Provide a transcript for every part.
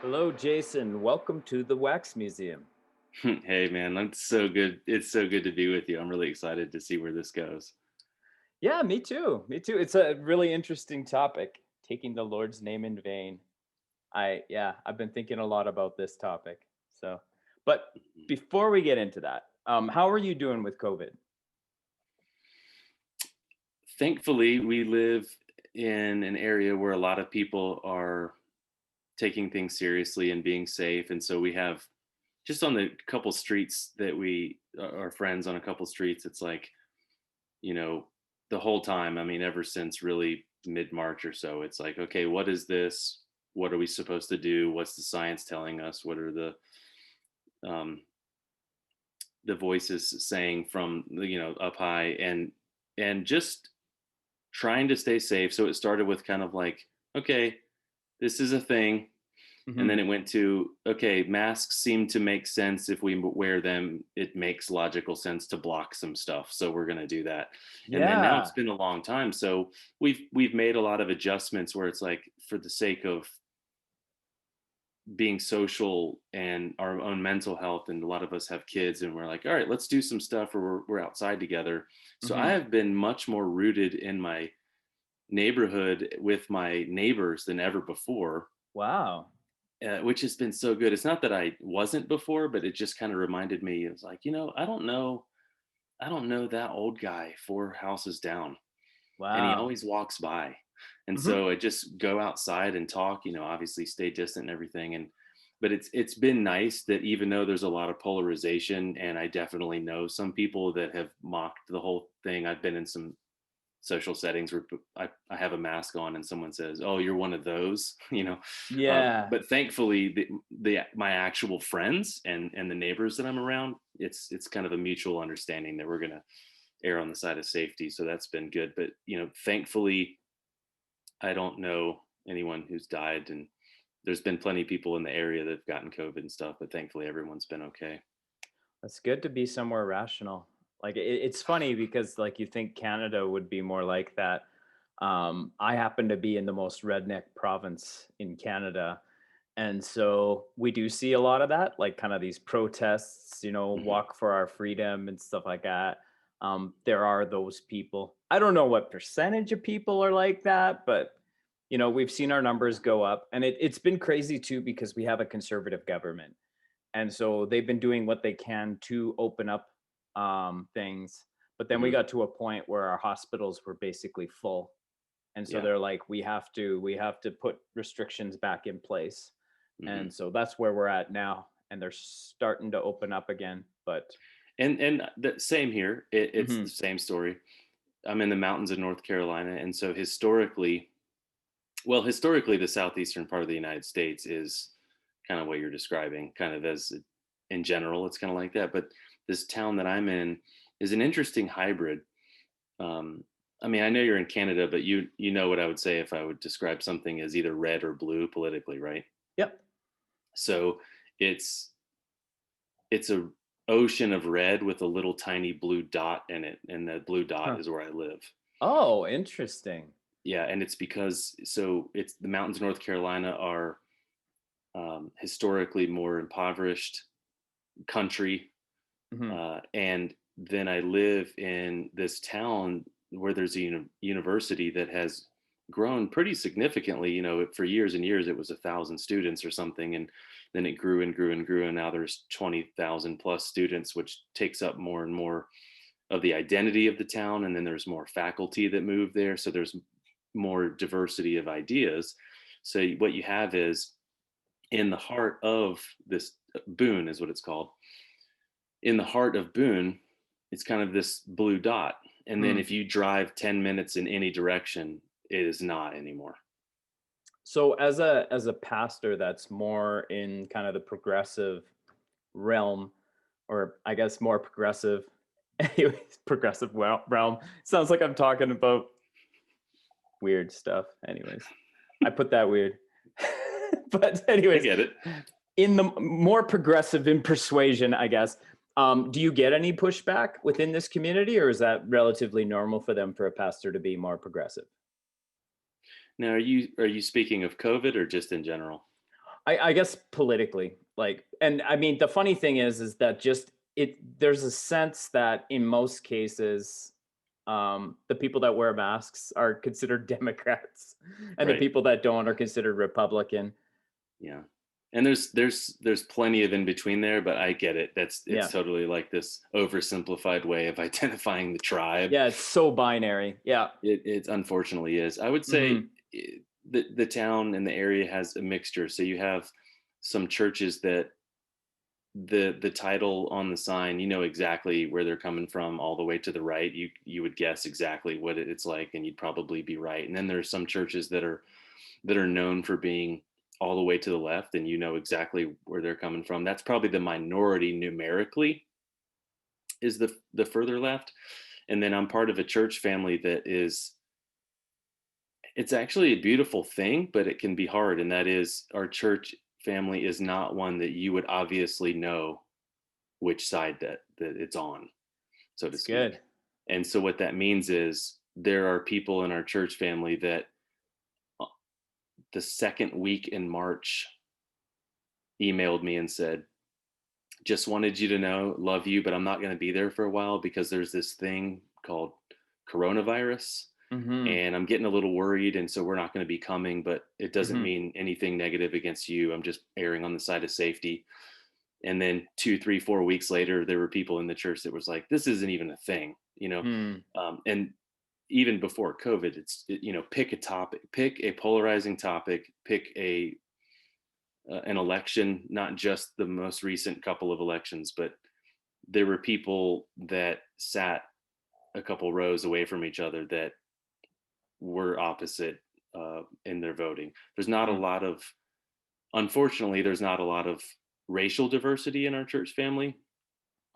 Hello, Jason. Welcome to the Wax Museum. Hey man, it's so good. It's so good to be with you. I'm really excited to see where this goes. Yeah, me too. Me too. It's a really interesting topic, taking the Lord's name in vain. I've been thinking a lot about this topic. So, but before we get into that, how are you doing with COVID? Thankfully, we live in an area where a lot of people are taking things seriously and being safe, and so we have just on the couple streets that we are friends on a couple streets. It's like you know the whole time. I mean, ever since really mid March or so, it's like, okay, what is this? What are we supposed to do? What's the science telling us? What are um, the voices saying from up high, and just trying to stay safe. So it started with kind of like, okay, this is a thing. And Hmm. then it went to, okay, masks seem to make sense if we wear them. It makes logical sense to block some stuff. So we're going to do that. And then now it's Yeah. been a long time. So we've made a lot of adjustments where it's like for the sake of being social and our own mental health, and a lot of us have kids and we're like, all right, let's do some stuff where we're outside together. So I Hmm. have been much more rooted in my neighborhood with my neighbors than ever before, Wow. which has been so good. It's not that I wasn't before, but it just kind of reminded me. It's like, I don't know that old guy 4 houses down, and he Wow. always walks by. And Hmm. so I just go outside and talk. Obviously stay distant and everything. And but it's been nice that even though there's a lot of polarization, and I definitely know some people that have mocked the whole thing. I've been in some social settings where I have a mask on and someone says, "Oh, you're one of those," Yeah. But thankfully, the my actual friends and the neighbors that I'm around, it's kind of a mutual understanding that we're gonna err on the side of safety. So that's been good. But thankfully, I don't know anyone who's died, and there's been plenty of people in the area that've gotten COVID and stuff. But thankfully, everyone's been okay. It's good to be somewhere rational. Like it's funny because like you think Canada would be more like that. I happen to be in the most redneck province in Canada, and so we do see a lot of that, like kind of these protests, Hmm. walk for our freedom and stuff like that. There are those people. I don't know what percentage of people are like that, but we've seen our numbers go up, and it's been crazy too because we have a conservative government, and so they've been doing what they can to open up things. But then we Hmm. got to a point where our hospitals were basically full, and so Yeah. they're like, we have to put restrictions back in place, Hmm. and so that's where we're at now. And they're starting to open up again, but And the same here. It's the mhm, same story. I'm in the mountains of North Carolina, and so historically, the southeastern part of the United States is kind of what you're describing, kind of in general, it's kind of like that. But this town that I'm in is an interesting hybrid. Um, I mean, I know you're in Canada, but you know what I would say if I would describe something as either red or blue politically, right? yep. So it's it's a ocean of red with a little tiny blue dot in it, and that blue dot Huh. is where I live. Oh, interesting. Yeah, and it's because it's the mountains of North Carolina are historically more impoverished country, Hmm. and then I live in this town where there's a university that has grown pretty significantly. For years and years it was 1,000 students or something, and then it grew and grew and grew, and now there's 20,000 plus students, which takes up more and more of the identity of the town. And then there's more faculty that move there, so there's more diversity of ideas. So what you have is in the heart of this, Boone is what it's called. In the heart of Boone, it's kind of this blue dot. And then Hmm. if you drive 10 minutes in any direction, it is not anymore. So as a pastor that's more in kind of the progressive realm, or I guess more progressive, anyways, progressive realm. Sounds like I'm talking about weird stuff. Anyways, I put that weird. But I anyways, get it. in the more progressive in persuasion, I guess, Do you get any pushback within this community, or is that relatively normal for them for a pastor to be more progressive? Now, are you speaking of COVID or just in general? I guess politically, like, and I mean, the funny thing is that just there's a sense that in most cases, the people that wear masks are considered Democrats, and the Right. people that don't are considered Republican. Yeah. And there's plenty of in between there, but I get it. It's Yeah, totally like this oversimplified way of identifying the tribe. yeah, it's so binary. Yeah. It unfortunately is. I would say Hmm. the town and the area has a mixture. So you have some churches that the title on the sign, you know exactly where they're coming from all the way to the right. You would guess exactly what it's like, and you'd probably be right. And then there's some churches that are known for being all the way to the left, and you know exactly where they're coming from. That's probably the minority numerically, is the further left. And then I'm part of a church family that is, it's actually a beautiful thing, but it can be hard. And that is, our church family is not one that you would obviously know which side that it's on, so to It's speak. good. And so what that means is there are people in our church family that uh, the second week in March emailed me and said, just wanted you to know, love you, but I'm not going to be there for a while because there's this thing called coronavirus, Hmm. and I'm getting a little worried. And so we're not going to be coming, but it doesn't Hmm. mean anything negative against you. I'm just erring on the side of safety. And then 2, 3, 4 weeks later, there were people in the church that was like, this isn't even a thing, you know? Hmm. And even before COVID, pick a topic, pick a polarizing topic, pick an election, not just the most recent couple of elections, but there were people that sat a couple rows away from each other that were opposite in their voting. There's not a Hmm. lot of, unfortunately, there's not a lot of racial diversity in our church family,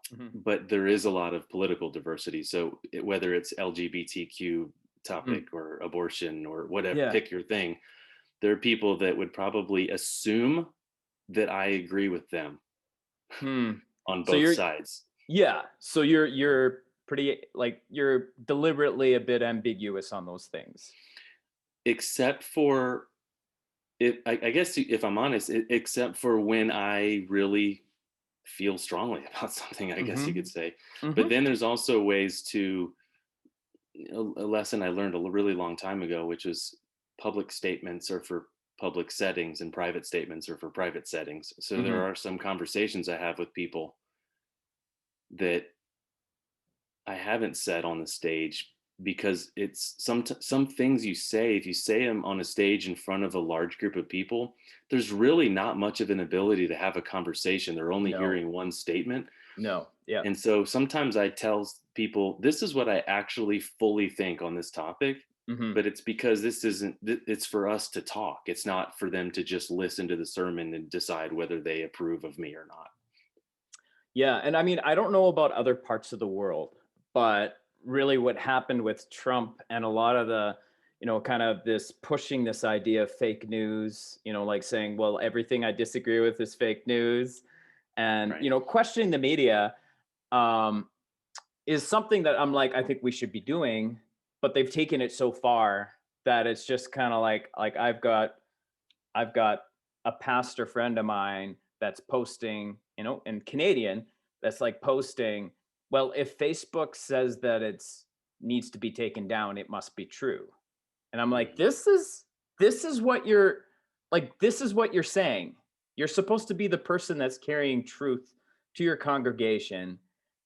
Hmm. but there is a lot of political diversity. So whether it's LGBTQ Hmm. topic or abortion or whatever, Yeah. pick your thing, there are people that would probably assume that I agree with them Hmm. on So both you're sides. Yeah. So you're pretty, like, you're deliberately a bit ambiguous on those things. Except for, I guess if I'm honest, except for when I really feel strongly about something, I guess you could Mhm. say. But Mhm. then there's also ways to, a lesson I learned a really long time ago, which was public statements are for public settings and private statements are for private settings. So there Mhm. are some conversations I have with people that I haven't said on the stage, because it's some things you say, if you say them on a stage in front of a large group of people, there's really not much of an ability to have a conversation. They're only No. hearing one statement. No. Yeah. And so sometimes I tell people, this is what I actually fully think on this topic, Mhm. but it's because this isn't, it's for us to talk. It's not for them to just listen to the sermon and decide whether they approve of me or not. Yeah, and I mean, I don't know about other parts of the world, but really what happened with Trump and a lot of the, kind of this pushing this idea of fake news, like saying, well, everything I disagree with is fake news, and, Right. questioning the media, um, is something that I'm like, I think we should be doing, but they've taken it so far that it's just kind of like I've got a pastor friend of mine that's posting, and Canadian, that's like posting, well, if Facebook says that it's needs to be taken down, it must be true. And I'm like, Mhm. this is what you're like, this is what you're saying. You're supposed to be the person that's carrying truth to your congregation.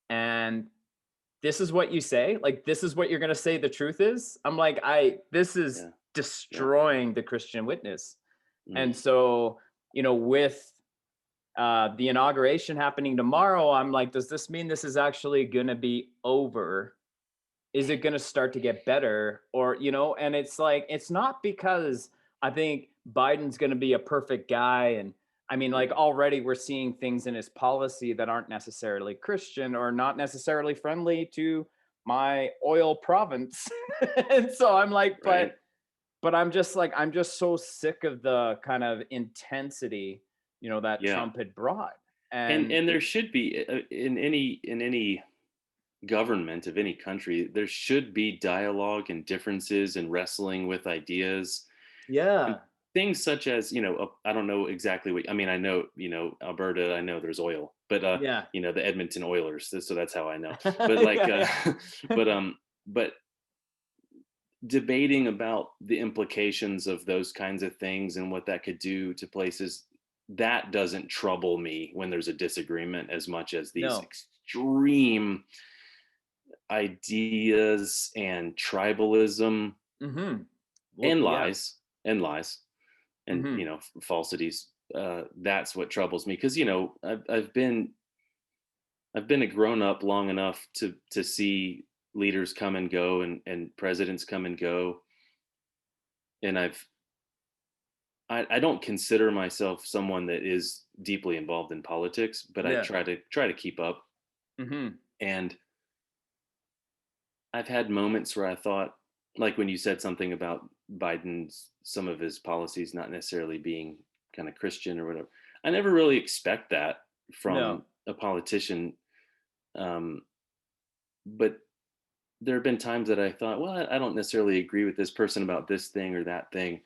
And this is what you say? Like, this is what you're gonna say the truth is? I'm like, this is Yeah. Yeah. destroying the Christian witness. Mm. And so, with the inauguration happening tomorrow, I'm like, does this mean this is actually going to be over? Is it going to start to get better? Or, and it's like, it's not because I think Biden's going to be a perfect guy. And I mean, like, Right. already we're seeing things in his policy that aren't necessarily Christian or not necessarily friendly to my oil province. And so I'm like, Right. but I'm just like, I'm just so sick of the kind of intensity, that Yeah. Trump had brought. And and there should be in any government of any country, there should be dialogue and differences and wrestling with ideas and yeah, things such as, I don't know exactly what, I mean, I know, Alberta, I know there's oil, but yeah. the Edmonton Oilers, so that's how I know. But like Yeah, but but debating about the implications of those kinds of things and what that could do to places, that doesn't trouble me when there's a disagreement as much as these no. extreme ideas and tribalism Mhm. Well, and yeah. lies and lies and Mhm. falsities. That's what troubles me because I've been a grown up long enough to see leaders come and go and presidents come and go, and I don't consider myself someone that is deeply involved in politics, but I Yeah. try to keep up. Mhm. And I've had moments where I thought, like when you said something about Biden's some of his policies not necessarily being kind of Christian or whatever. I never really expect that No. from a politician, um, but there have been times that I thought, well, I don't necessarily agree with this person about this thing or that thing,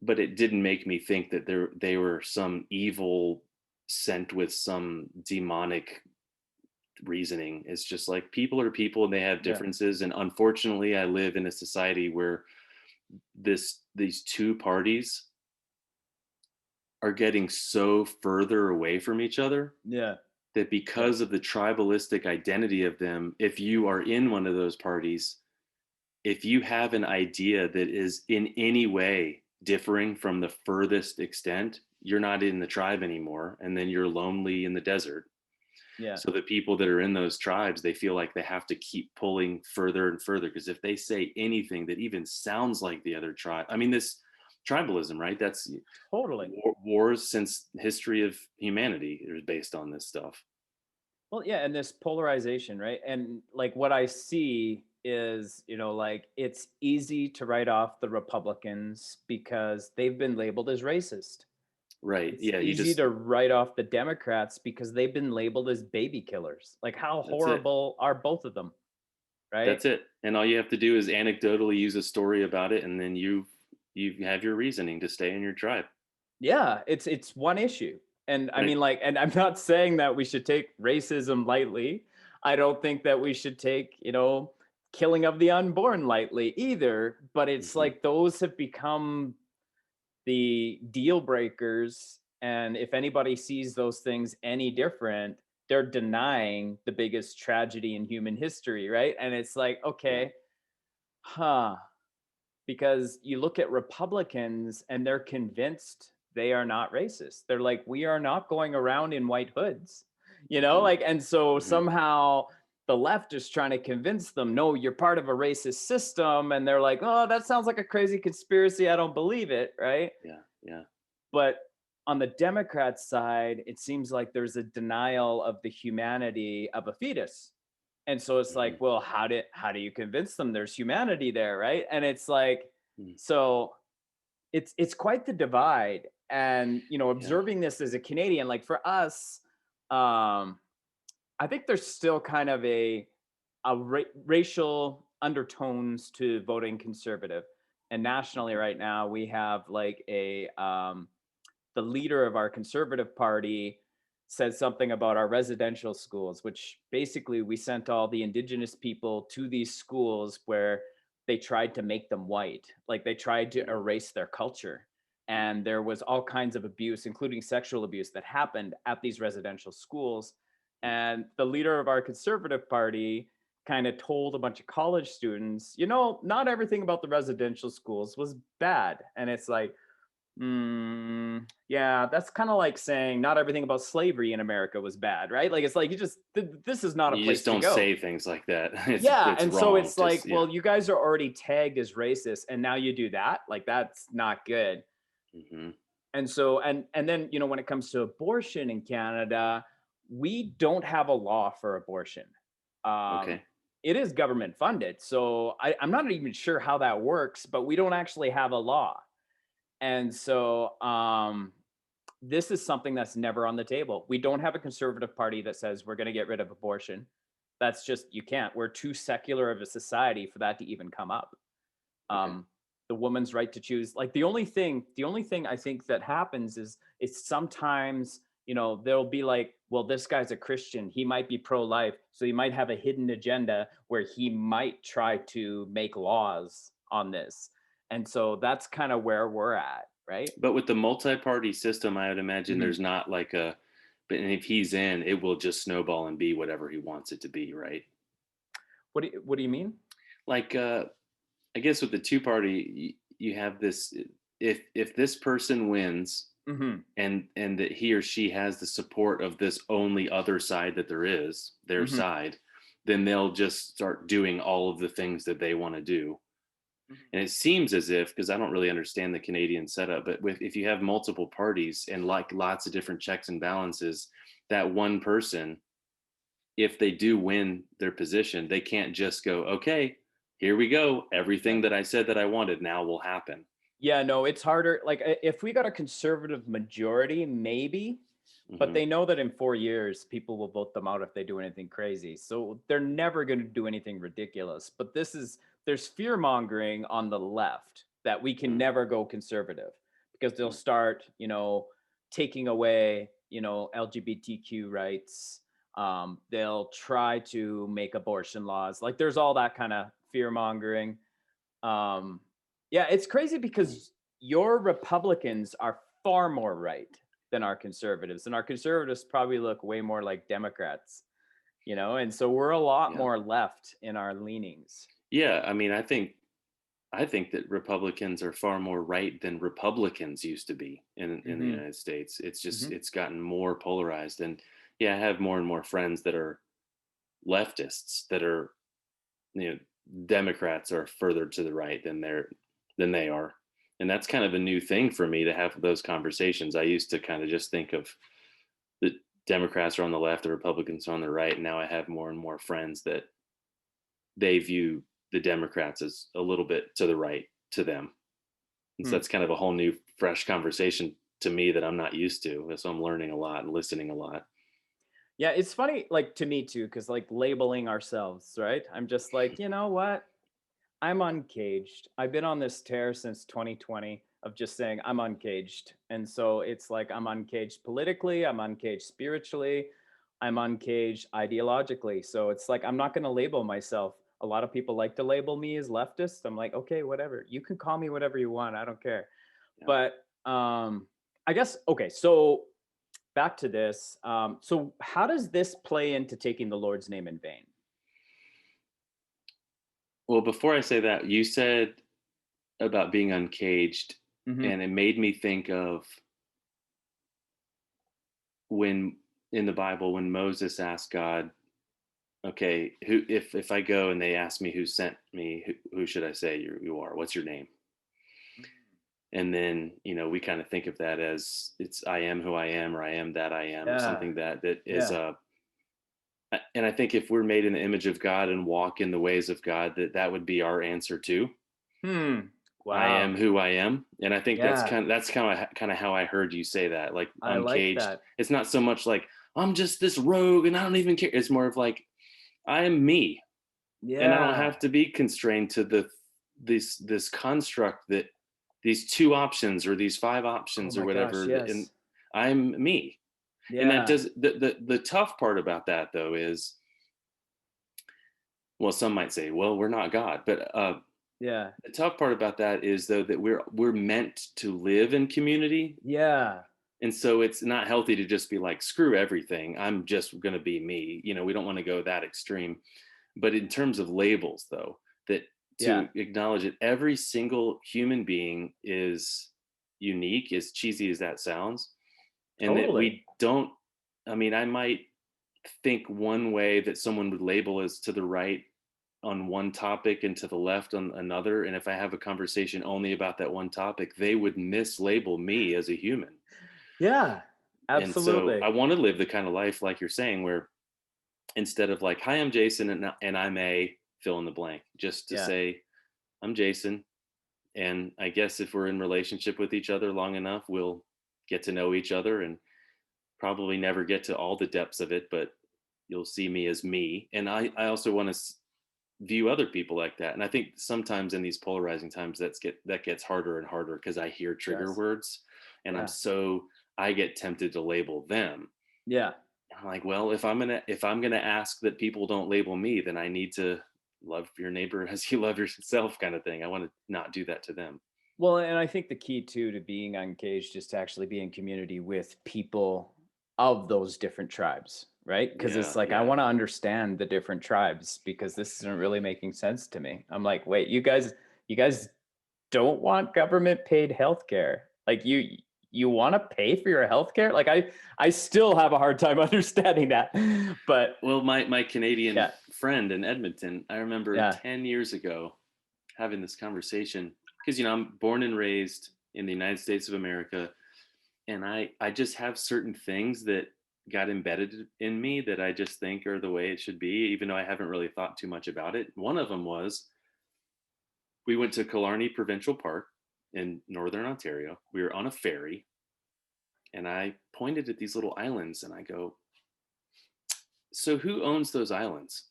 but it didn't make me think that they were some evil sent with some demonic reasoning. It's just like people are people and they have Yeah. differences, and unfortunately I live in a society where these two parties are getting so further away from each other Yeah. that Yeah. because of the tribalistic identity of them, if you are in one of those parties, if you have an idea that is in any way differing from the furthest extent, you're not in the tribe anymore. And then you're lonely in the desert. Yeah. So the people that are in those tribes, they feel like they have to keep pulling further and further. Because if they say anything that even sounds like the other tribe, I mean, this tribalism, right? That's Totally. wars since history of humanity is based on this stuff. Well, yeah, and this polarization, right? And like what I see is, like it's easy to write off the Republicans because they've been labeled as racist. Right. It's Yeah. You easy just, to write off the Democrats because they've been labeled as baby killers. Like how that's it. horrible are both of them, right? That's it. And all you have to do is anecdotally use a story about it, and then you have your reasoning to stay in your tribe. Yeah, it's one issue. And I Right. mean like and I'm not saying that we should take racism lightly. I don't think that we should take, killing of the unborn lightly either, but it's Hmm. like those have become the deal breakers, and if anybody sees those things any different, they're denying the biggest tragedy in human history, right? And it's like, Yeah. okay, huh, because you look at Republicans and they're convinced they are not racist. They're like, we are not going around in white hoods, Hmm. like, and so Hmm. somehow the left is trying to convince them, no, you're part of a racist system. And they're like, oh, that sounds like a crazy conspiracy. I don't believe it. Right. Yeah. Yeah. But on the Democrat side, it seems like there's a denial of the humanity of a fetus. And so it's Hmm. like, well, how do you convince them there's humanity there, right? And it's like, Hmm. so it's quite the divide. And Yeah. observing this as a Canadian, like for us, um, I think there's still kind of racial undertones to voting conservative. And nationally, Hmm. right now, we have like the leader of our conservative party said something about our residential schools, which basically we sent all the indigenous people to these schools where they tried to make them white, like they tried to Hmm. erase their culture. And there was all kinds of abuse, including sexual abuse, that happened at these residential schools. And the leader of our conservative party kind of told a bunch of college students, not everything about the residential schools was bad. And it's like, yeah, that's kind of like saying not everything about slavery in America was bad, right? Like it's like this is not a You just place to don't go. say things like that. It's Yeah, it's and so wrong. it's Just like, yeah. well, you guys are already tagged as racist, and now you do that. Like that's not good. Hmm. And so and then when it comes to abortion in Canada, we don't have a law for abortion. Um, Okay. it is government funded, so I'm not even sure how that works, but we don't actually have a law. And so this is something that's never on the table. We don't have a conservative party that says we're going to get rid of abortion. That's just, you can't. We're too secular of a society for that to even come up. Okay. The woman's right to choose. Like the only thing I think that happens is it's sometimes, there'll be like, well, this guy's a Christian, he might be pro-life, so he might have a hidden agenda where he might try to make laws on this. And so that's kind of where we're at, right? But with the multi-party system, I would imagine Mhm. there's not like a, but and if he's in, it will just snowball and be whatever he wants it to be, right? What do you mean? Like, I guess with the two party, you have this. If this person wins, Hmm. and that he or she has the support of this only other side that there is, their Hmm. side, then they'll just start doing all of the things that they want to do. And it seems as if, because I don't really understand the Canadian setup, but if you have multiple parties and like lots of different checks and balances, that one person, if they do win their position, they can't just go, okay, here we go. Everything that I said that I wanted now will happen. Yeah, no, it's harder. Like if we got a conservative majority, maybe, but Hmm. they know that in 4 years, people will vote them out if they do anything crazy. So they're never going to do anything ridiculous. But there's fear mongering on the left that we can never go conservative because they'll start, taking away, LGBTQ rights. They'll try to make abortion laws. Like there's all that kind of fear mongering. Um, yeah, it's crazy because your Republicans are far more right than our conservatives, and our conservatives probably look way more like Democrats, and so we're a lot Yeah. more left in our leanings. Yeah. I mean, I think that Republicans are far more right than Republicans used to be in the Hmm. United States. It's just Hmm. it's gotten more polarized, and yeah, I have more and more friends that are leftists that are, you know Democrats are further to the right than they are, and that's kind of a new thing for me to have those conversations. I used to kind of just think of the Democrats are on the left, the Republicans are on the right, and now I have more and more friends that they view the Democrats as a little bit to the right to them. And so Hmm. that's kind of a whole new, fresh conversation to me that I'm not used to. So I'm learning a lot and listening a lot. Yeah, it's funny, like to me too, because like labeling ourselves, right? I'm just like, you know what? I'm uncaged. I've been on this tear since 2020 of just saying I'm uncaged. And so it's like I'm uncaged politically, I'm uncaged spiritually, I'm uncaged ideologically. So it's like I'm not going to label myself. A lot of people like to label me as leftist. I'm like, okay, whatever. You can call me whatever you want. I don't care. Yeah. But I guess okay, so back to this. So how does this play into taking the Lord's name in vain? Well, before I say that, you said about being uncaged, Hmm. and it made me think of when in the Bible, when Moses asked God, okay, who if I go and they ask me who sent me, who should I say you are? What's your name? And then we kind of think of that as it's I am who I am, or I am that I am, or Yeah. something that is Yeah. and I think if we're made in the image of God and walk in the ways of God, that would be our answer too. Hmm. I am Wow. who I am, and I think that's Yeah. kind of how I heard you say that, like I like uncaged. that. It's not so much like I'm just this rogue and I don't even care. It's more of like I am me, and I don't Yeah. have to be constrained to this construct that these two options or these five Oh options or my gosh, whatever. And yes. I'm me. And that Yeah. does the tough part about that though is, well, some might say, well, we're not God, but Yeah. the tough part about that is though that we're meant to live in community, Yeah. and so it's not healthy to just be like screw everything. I'm just going to be me. We don't want to go that extreme. But in terms of labels, though, that Yeah. to acknowledge that every single human being is unique, as cheesy as that sounds, and that Totally. we don't. I mean, I might think one way that someone would label as to the right on one topic and to the left on another. And if I have a conversation only about that one topic, they would mislabel me as a human. Yeah. And so Absolutely. I want to live the kind of life like you're saying, where instead of like, hi, I'm Jason and I'm a fill in the blank, just to Yeah. say, I'm Jason. And I guess if we're in relationship with each other long enough, we'll get to know each other and probably never get to all the depths of it, but you'll see me as me. And I also want to view other people like that. And I think sometimes in these polarizing times that gets harder and harder because I hear trigger Yes. words and Yeah. I get tempted to label them. Yeah. I'm like, well, if I'm gonna ask that people don't label me, then I need to love your neighbor as you love yourself, kind of thing. I want to not do that to them. Well, and I think the key too to being uncaged is to actually be in community with people of those different tribes, right? Because it's Yeah, like I yeah. want to understand the different tribes because this isn't really making sense to me. I'm like, wait, you guys don't want government paid healthcare. Like you want to pay for your healthcare? Like I still have a hard time understanding that. But Well, my Canadian yeah, friend in Edmonton, I remember yeah. 10 years ago having this conversation because I'm born and raised in the United States of America, and I just have certain things that got embedded in me that I just think are the way it should be, even though I haven't really thought too much about it. One of them was we went to Killarney Provincial Park in Northern Ontario. We were on a ferry, and I pointed at these little islands and I go, "So who owns those islands?"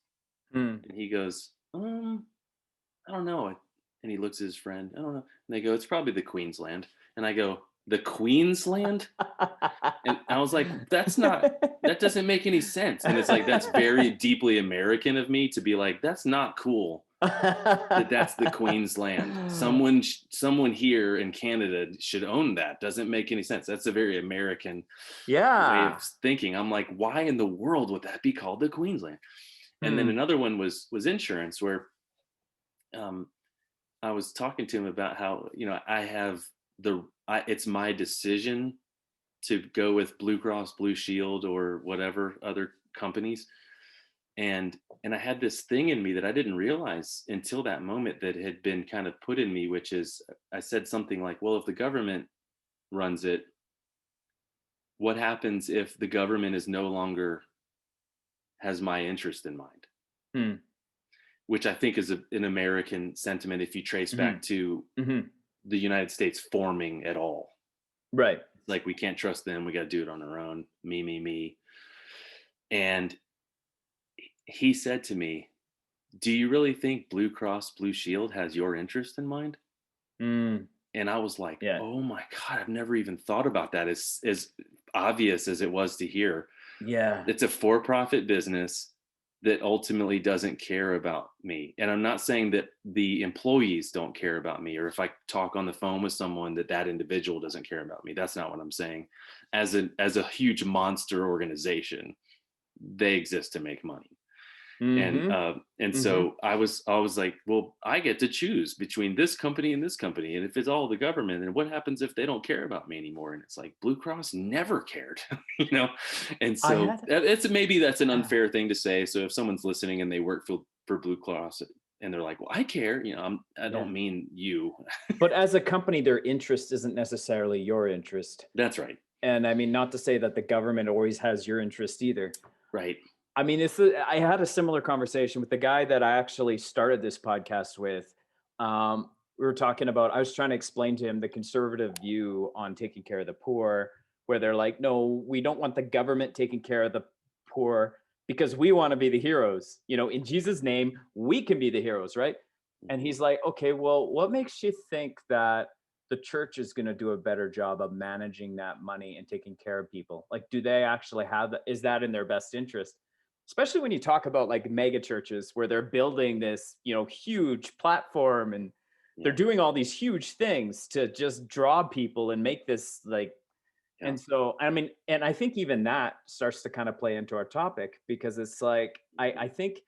Hmm. And he goes, I don't know. And he looks at his friend, I don't know. And they go, "It's probably the Queensland." And I go, "The Queensland?" And I was like, that doesn't make any sense. And it's like, that's very deeply American of me to be like, that's not cool that that's the Queensland. Someone here in Canada should own that. Doesn't make any sense. That's a very American way of Yeah. thinking. I'm like, why in the world would that be called the Queensland? And then Hmm. another one was insurance, where um, I was talking to him about how I have it's my decision to go with Blue Cross Blue Shield or whatever other companies, and I had this thing in me that I didn't realize until that moment that had been kind of put in me, which is I said something like, well, if the government runs it, what happens if the government is no longer has my interest in mind? Hmm. Which I think is an American sentiment if you trace Hmm. back to Hmm. the United States forming at all. Right. Like, we can't trust them. We got to do it on our own. Me, me, me. And he said to me, "Do you really think Blue Cross Blue Shield has your interest in mind?" Mm. And I was like, Yeah. "Oh my God, I've never even thought about that." As obvious as it was to hear, Yeah. it's a for-profit business that ultimately doesn't care about me. And I'm not saying that the employees don't care about me, or if I talk on the phone with someone that individual doesn't care about me. That's not what I'm saying. As a huge monster organization, they exist to make money. and Mhm. uh, and Mhm. so I was like, well, I get to choose between this company and this company, and if it's all the government, then what happens if they don't care about me anymore? And it's like, Blue Cross never cared, you know. And I so had it's maybe that's an yeah. unfair thing to say. So if someone's listening and they work for Blue Cross and they're like, well, I care, I Yeah. don't mean you. But as a company, their interest isn't necessarily your interest. That's right. And I mean, not to say that the government always has your interest either. Right. I mean, I had a similar conversation with the guy that I actually started this podcast with. We were talking about, I was trying to explain to him the conservative view on taking care of the poor, where they're like, no, we don't want the government taking care of the poor because we want to be the heroes. In Jesus' name, we can be the heroes, right? And Mhm. he's like, okay, well, what makes you think that the church is going to do a better job of managing that money and taking care of people? Like, do they actually have that? Is that in their best interest? Especially when you talk about like mega churches where they're building this, huge platform and they're Yeah. doing all these huge things to just draw people and make this like. Yeah. And so I mean, and I think even that starts to kind of play into our topic because it's like I think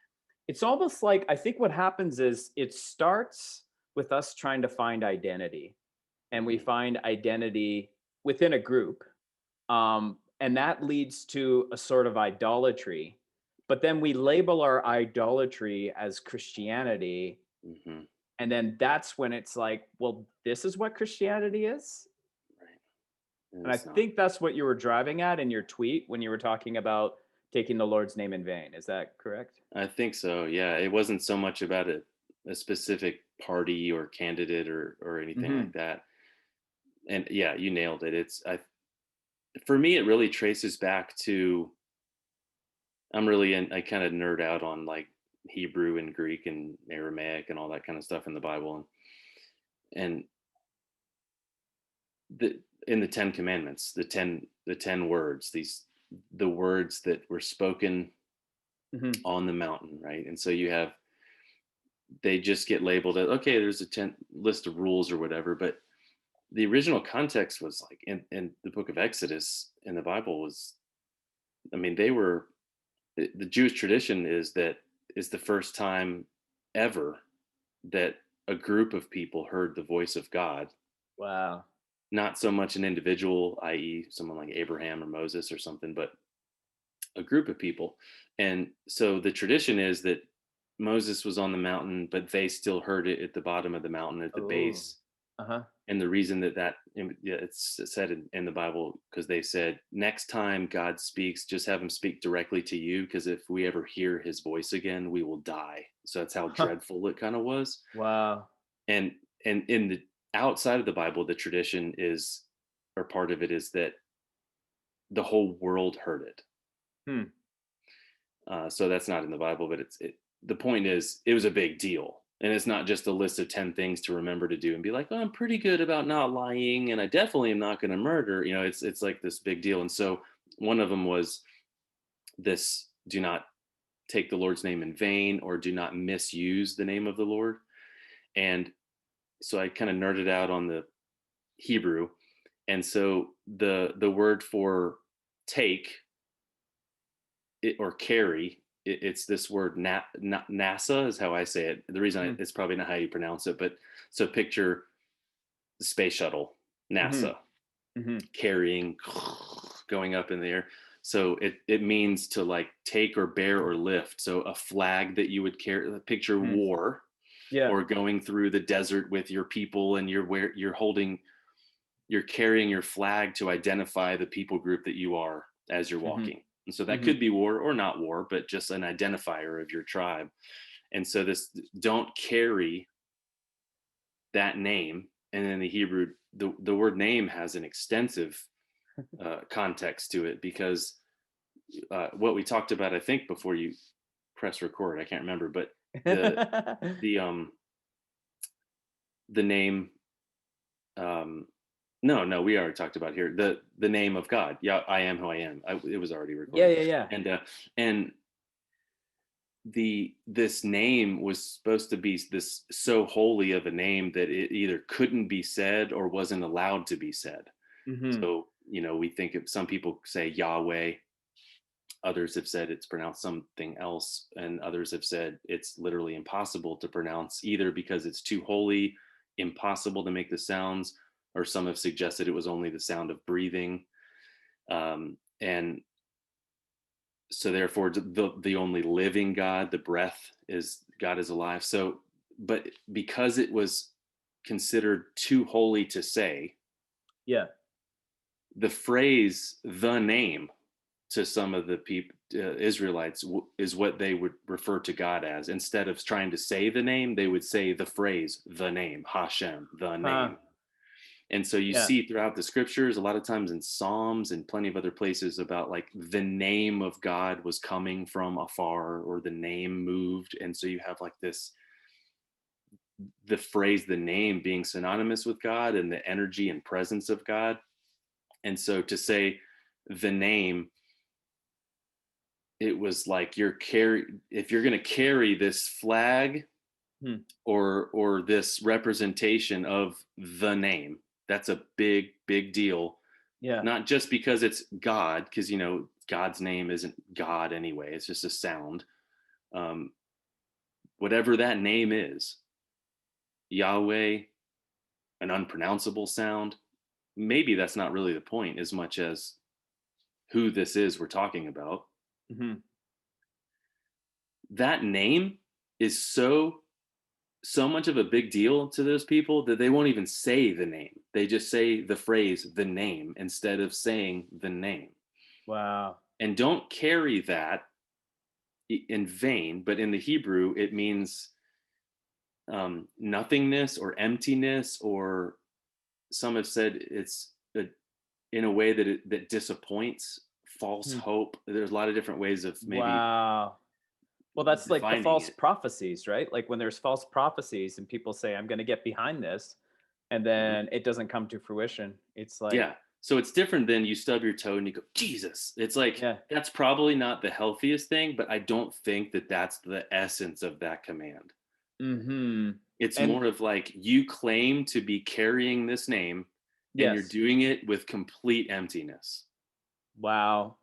it's almost like I think what happens is it starts with us trying to find identity, and we Mhm. find identity within a group, and that leads to a sort of idolatry. But then we label our idolatry as Christianity. Mhm. And then that's when it's like, well, this is what Christianity is. Right. And And I it's not. think that's what you were driving at in your tweet when you were talking about taking the Lord's name in vain. Is that correct? I think so. Yeah, it wasn't so much about a specific party or candidate or anything like Hmm. that. And yeah, you nailed it. For me, it really traces back to, I kind of nerd out on like Hebrew and Greek and Aramaic and all that kind of stuff in the Bible. And the in the 10 commandments, the ten words, the words that were spoken Mhm. on the mountain, right? And so they just get labeled as, okay, there's a 10 list of rules or whatever, but the original context was like in the book of Exodus in the Bible was, I mean, the Jewish tradition is that is the first time ever that a group of people heard the voice of God, Wow. not so much an individual, i.e., someone like Abraham or Moses or something, but a group of people. And so the tradition is that Moses was on the mountain, but they still heard it at the bottom of the mountain at the Oh. base. Uh-huh. And the reason yeah, it's said in the Bible, because they said, next time God speaks, just have him speak directly to you, because if we ever hear his voice again, we will die. So that's how Huh. dreadful it kind of was. Wow. And in the outside of the Bible, the tradition is, or part of it is that the whole world heard it. Hmm. So that's not in the Bible, but the point is, it was a big deal. And it's not just a list of 10 things to remember to do and be like, oh, I'm pretty good about not lying. And I definitely am not going to murder. It's like this big deal. And so one of them was this: do not take the Lord's name in vain, or do not misuse the name of the Lord. And so I kind of nerded out on the Hebrew. And so the word for take, or carry, it's this word NASA is how I say it. The reason Mhm. it's probably not how you pronounce it, but so picture the space shuttle, Mhm. NASA, Mhm. carrying, going up in the air. So it means to like take or bear or lift. So a flag that you would carry, picture Mhm. war, Yeah. or going through the desert with your people, and you're carrying your flag to identify the people group that you are as you're Mhm. walking. And so that Mhm. could be war or not war, but just an identifier of your tribe. And so this, don't carry that name. And in the Hebrew, the word name has an extensive context to it, because what we talked about, I think before you press record, I can't remember, but the um the name, um no, we already talked about here the name of God. Yeah, I am who I am. It was already Yeah, recorded. yeah, yeah. And this name was supposed to be this so holy of a name that it either couldn't be said or wasn't allowed to be said. Mhm. So, we think of, some people say Yahweh, others have said it's pronounced something else, and others have said it's literally impossible to pronounce, either because it's too holy, impossible to make the sounds, or some have suggested it was only the sound of breathing. And so therefore the only living God, the breath, is God is alive. So, but because it was considered too holy to say, Yeah. the phrase "the name" to some of the people, Israelites, is what they would refer to God as. Instead of trying to say the name, they would say the phrase "the name," Hashem, the Huh. name. And so you Yeah. see throughout the scriptures, a lot of times in Psalms and plenty of other places, about like the name of God was coming from afar, or the name moved. And so you have like the phrase, the name, being synonymous with God and the energy and presence of God. And so to say the name, it was like if you're going to carry this flag, Hmm. or this representation of the name, that's a big, big deal. Yeah. Not just because it's God, because God's name isn't God anyway, it's just a sound. um, Whatever that name is, Yahweh, an unpronounceable sound, maybe that's not really the point as much as who this is we're talking about. Mhm. That name is so much of a big deal to those people that they won't even say the name. They just say the phrase "the name" instead of saying the name. Wow. And don't carry that in vain, but in the Hebrew it means nothingness or emptiness, or some have said it's in a way that that disappoints, false Hmm. hope. There's a lot of different ways of maybe Wow. Well, that's like the defining false it. prophecies, right? Like when there's false prophecies and people say, I'm going to get behind this, and Mhm. then it doesn't come to fruition. It's like, Yeah. So it's different than you stub your toe and you go, Jesus. It's like, yeah. that's probably not the healthiest thing, but I don't think that that's the essence of that command. Hmm. It's And more of like, you claim to be carrying this name and you're yes. doing it with complete emptiness. Wow.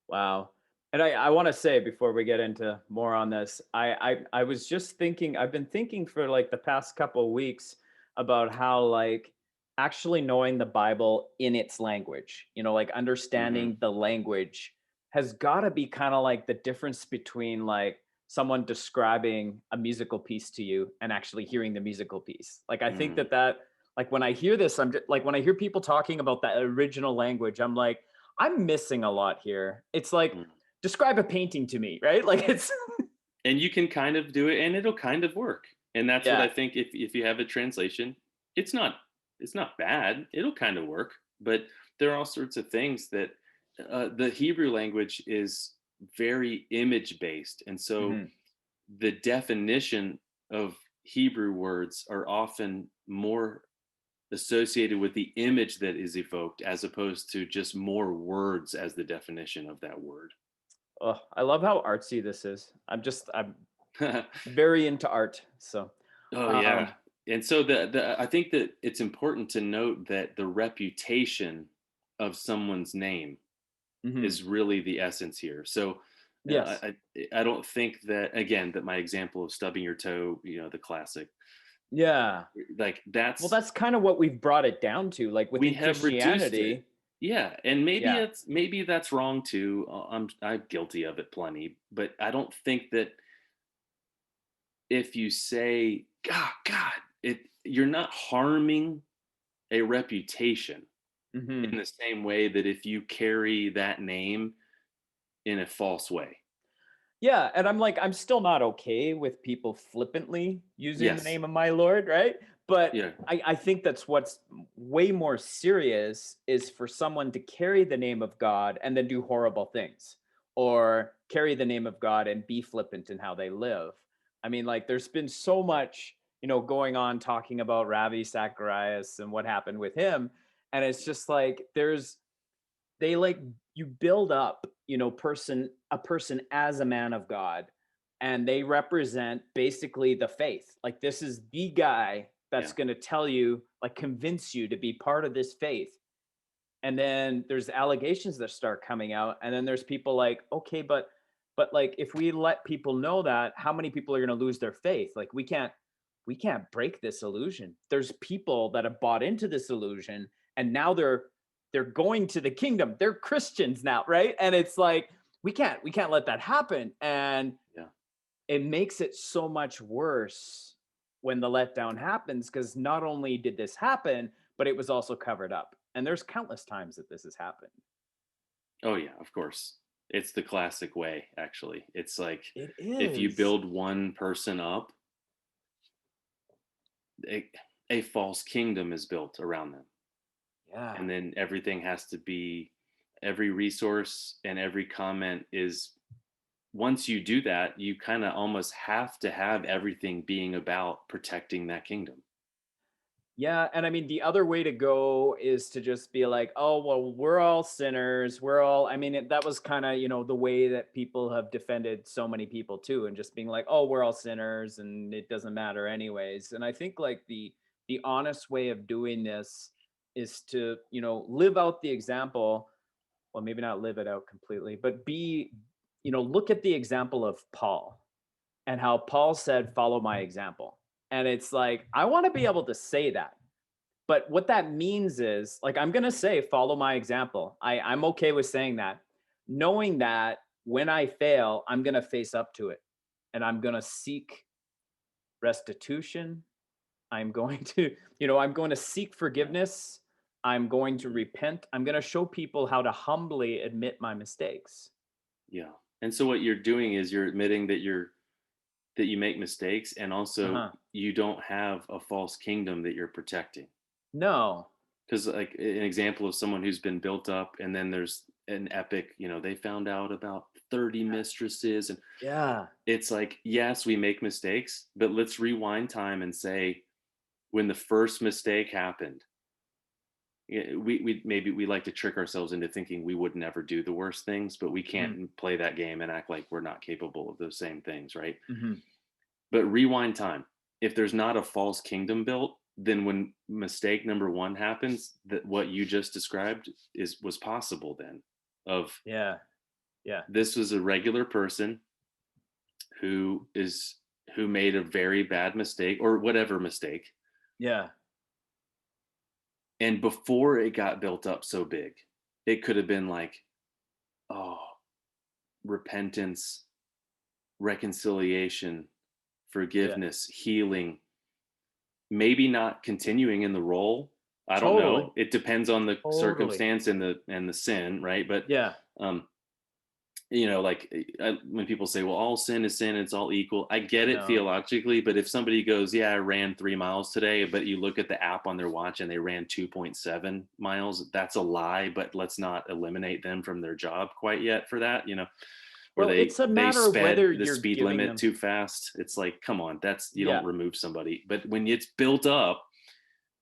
Wow. And I want to say before we get into more on this, I was just thinking, I've been thinking for like the past couple of weeks about how like actually knowing the Bible in its language, like Hmm. understanding the language has got to be kind of like the difference between like someone describing a musical piece to you and actually hearing the musical piece. Like I think Mm, that like when I hear this, I'm just, like when I hear people talking about that original language, I'm like I'm missing a lot here. It's like mm. describe a painting to me, right? Like it's And you can kind of do it and it'll kind of work. And that's what I yeah. think, if you have a translation, it's not it's not bad. It'll kind of work, but there are all sorts of things that the Hebrew language is very image based. And so Mhm. the definition of Hebrew words are often more associated with the image that is evoked as opposed to just more words as the definition of that word. Oh, I love how artsy this is. I'm very into art. So Oh um yeah. And so the I think that it's important to note that the reputation of someone's name mhm. is really the essence here. So Yes. I don't think that, again, that my example of stubbing your toe, the classic, Yeah. like Well, that's, that's kind of what we've brought it down to. Like we within have reduced it. Christianity. Yeah, and Yeah. maybe that's wrong too. I'm guilty of it plenty, but I don't think that if you say God, you're not harming a reputation in Mhm. the same way that if you carry that name in a false way. Yeah, and I'm like, I'm still not okay with people flippantly using the Yes. name of my Lord, right? But Yeah. I think that's what's way more serious is for someone to carry the name of God and then do horrible things, or carry the name of God and be flippant in how they live. I mean, like, there's been so much, going on talking about Ravi Zacharias and what happened with him. And it's just like, they like you build up a person as a man of God, and they represent basically the faith. Like this is the guy that's Yeah. going to tell you, like, convince you to be part of this faith. And then there's allegations that start coming out, and then there's people like, okay, but like if we let people know that, how many people are going to lose their faith? Like we can't break this illusion. There's people that have bought into this illusion, and now they're going to the kingdom. They're Christians now, right? And it's like we can't let that happen. And Yeah. it makes it so much worse when the letdown happens, because not only did this happen, but it was also covered up. And there's countless times that this has happened. Oh yeah, of course. It's the classic way, actually. It's like, It if you is. build one person up, a, a false kingdom is built around them. Yeah. And then everything has to be, every resource and every comment is, once you do that, you kind of almost have to have everything being about protecting that kingdom. Yeah, and I mean the other way to go is to just be like, "Oh, well, we're all sinners. We're all." I mean, that was kind of, the way that people have defended so many people too, and just being like, "Oh, we're all sinners and it doesn't matter anyways." And I think like the honest way of doing this is to, live out the example, well, maybe not live it out completely, but look at the example of Paul and how Paul said, "Follow my example." And it's like, I want to be able to say that. But what that means is, like, I'm going to say, follow my example. I'm okay with saying that, knowing that when I fail, I'm going to face up to it and I'm going to seek restitution. I'm going to, I'm going to seek Yeah. forgiveness. I'm going to repent. I'm going to show people how to humbly admit my mistakes. Yeah. And so what you're doing is you're admitting that you make mistakes, and Uh also huh. you don't have a false kingdom that you're protecting. No. because like an example of someone who's been built up, and then there's an epic, they found out about 30 mistresses, and Yeah. it's like, yes, we make mistakes, but let's rewind time and say when the first mistake happened, we maybe we like to trick ourselves into thinking we would never do the worst things, but we Hmm. can't play that game and act like we're not capable of those same things, right? Hmm. But rewind time. If there's not a false kingdom built, then when mistake number one happens, that what you just described was possible then. Of Yeah. Yeah. this was a regular person who is who made a very bad mistake or whatever mistake, Yeah. and before it got built up so big, it could have been like, oh, repentance, reconciliation, Yeah. forgiveness, healing, maybe not continuing in the role. I don't Totally. know. It depends on the Totally. circumstance and the sin, right? But Yeah. um, like when people say, "Well, all sin is sin; it's all equal." I get it No. theologically, but if somebody goes, "Yeah, I ran 3 miles today," but you look at the app on their watch and they ran 2.7 miles, that's a lie. But let's not eliminate them from their job quite yet for that. Or Well, they it's a they matter of sped whether the you're speed giving limit them. too fast. It's like, come on, that's you Yeah. don't remove somebody. But when it's built up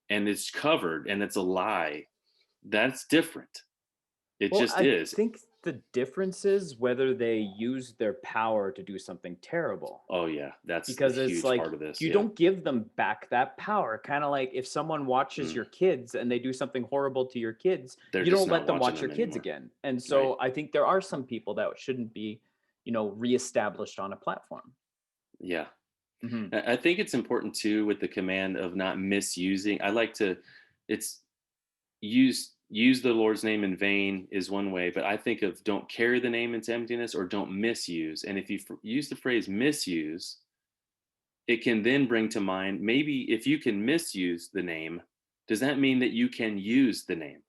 and it's covered and it's a lie, that's different. It Well, just I is. think the difference is whether they use their power to do something terrible. Oh yeah, that's a Because it's huge like part of this. you Yeah. don't give them back that power. Kind of like if someone watches Mm. your kids and they do something horrible to your kids, They're you just don't not let them watching watch your them kids anymore. again. And Right. so I think there are some people that shouldn't be, reestablished on a platform. Yeah. Hmm. I think it's important too with the command of not misusing. I like to it's use the Lord's name in vain is one way, but I think of don't carry the name into emptiness or don't misuse. And if you use the phrase misuse, it can then bring to mind maybe if you can misuse the name, does that mean that you can use the name?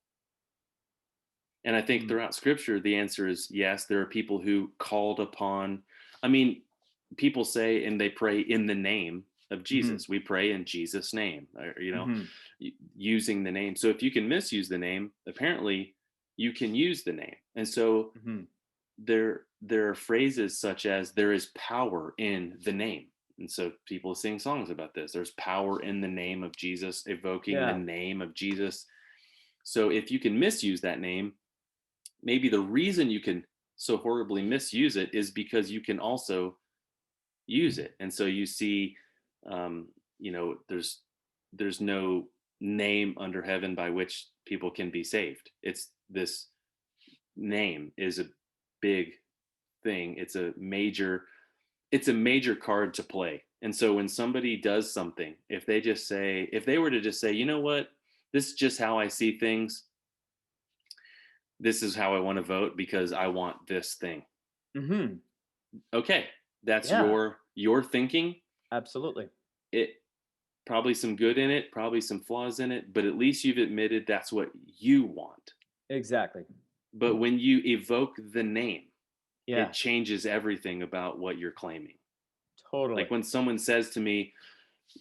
And I think throughout scripture, the answer is yes. There are people who called upon, I mean, people say and they pray in the name of Hmm. Jesus. We pray in Jesus' name, or, Hmm. using the name. So if you can misuse the name, apparently you can use the name. And so Hmm. there are phrases such as there is power in the name. And so people sing songs about this. There's power in the name of Jesus, evoking the Yeah. name of Jesus. So if you can misuse that name, maybe the reason you can so horribly misuse it is because you can also use it. And so you see, there's no name under heaven by which people can be saved. It's this name is a big thing. It's a major card to play. And so when somebody does something, if they were to just say, you know what, this is just how I see things, this is how I want to vote because I want this thing. Hmm. Okay, that's Yeah. your thinking. Absolutely. It probably some good in it, probably some flaws in it, but at least you've admitted that's what you want. Exactly. But when you evoke the name, it Yeah. changes everything about what you're claiming. Totally. Like when someone says to me,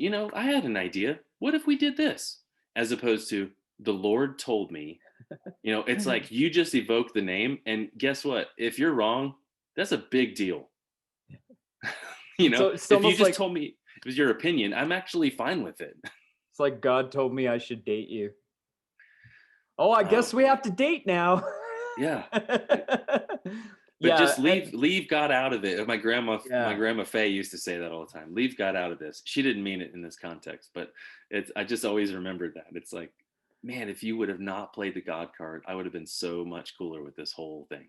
I had an idea. What if we did this? As opposed to the Lord told me, it's like you just evoke the name. And guess what? If you're wrong, that's a big deal. It's If you almost just like told me it was your opinion, I'm actually fine with it. it's like God told me I should date you. Oh, I Oh guess we boy. have to date now. Yeah. But Yeah, just leave God out of it. My yeah. grandma Faye used to say that all the time. Leave God out of this. She didn't mean it in this context, but I just always remembered that. It's like, man, if you would have not played the God card, I would have been so much cooler with this whole thing.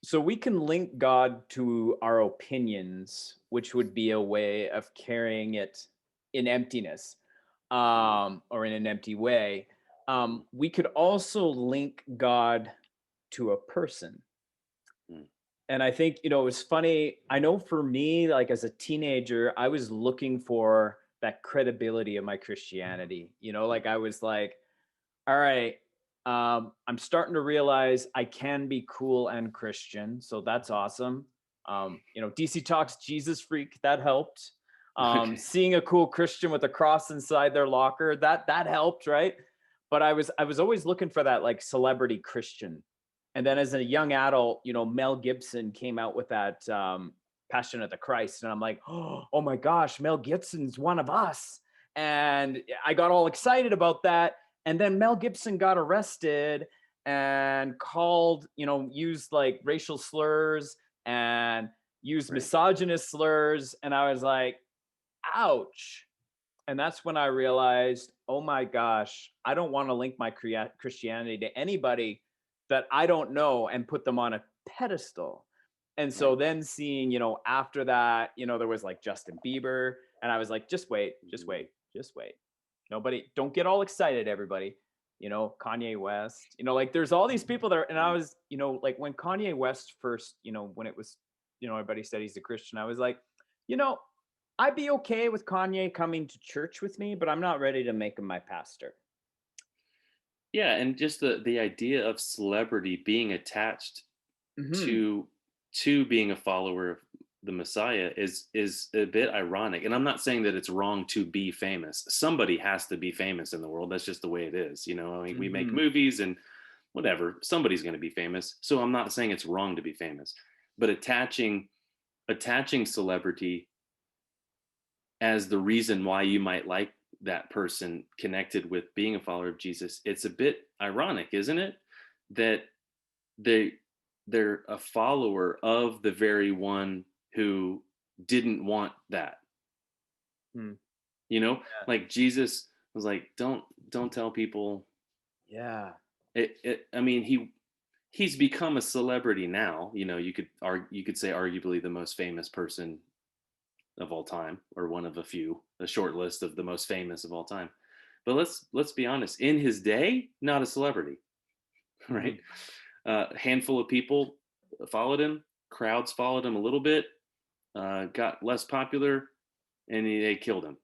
So we can link God to our opinions, which would be a way of carrying it in emptiness, Mm, or in an empty way. mm, We could also link God to a person. mm, And I think, it was funny. I know for me, like as a teenager, I was looking for that credibility of my Christianity. Like I was like, all right, I'm starting to realize I can be cool and Christian. So that's awesome. DC Talks Jesus Freak, that helped. mm. Okay. Seeing a cool Christian with a cross inside their locker, that helped, right? but I was always looking for that like celebrity Christian. And then as a young adult, Mel Gibson came out with that Passion of the Christ, and I'm like, oh my gosh, Mel Gibson's one of us. And I got all excited about that. And then Mel Gibson got arrested and used like racial slurs and used Right. misogynist slurs. And I was like, ouch. And that's when I realized, oh my gosh, I don't want to link my Christianity to anybody that I don't know and put them on a pedestal. And so Right. then seeing, after that, there was like Justin Bieber, and I was like, just wait, just Mhm. wait, just wait. Nobody, don't get all excited, everybody. Kanye West, like there's all these people there. And I Mhm. was, like when Kanye West first, when it was, everybody said he's a Christian, I was like, you know, I'd be okay with Kanye coming to church with me, but I'm not ready to make him my pastor. Yeah, and just the idea of celebrity being attached Hmm. to being a follower of the Messiah is a bit ironic. And I'm not saying that it's wrong to be famous. Somebody has to be famous in the world. That's just the way it is. I mean, we make Hmm. movies and whatever. Somebody's going to be famous. So I'm not saying it's wrong to be famous, but attaching celebrity as the reason why you might like that person connected with being a follower of Jesus, it's a bit ironic, isn't it? That they they're a follower of the very one who didn't want that. Hmm. You know, Yeah. like Jesus was like, don't tell people. Yeah. I mean, he's become a celebrity now. You could say arguably the most famous person of all time, or one of a few, a short list of the most famous of all time. But let's be honest. In his day, not a celebrity, right? Hmm. Handful of people followed him. Crowds followed him a little bit. Got less popular, and they killed him.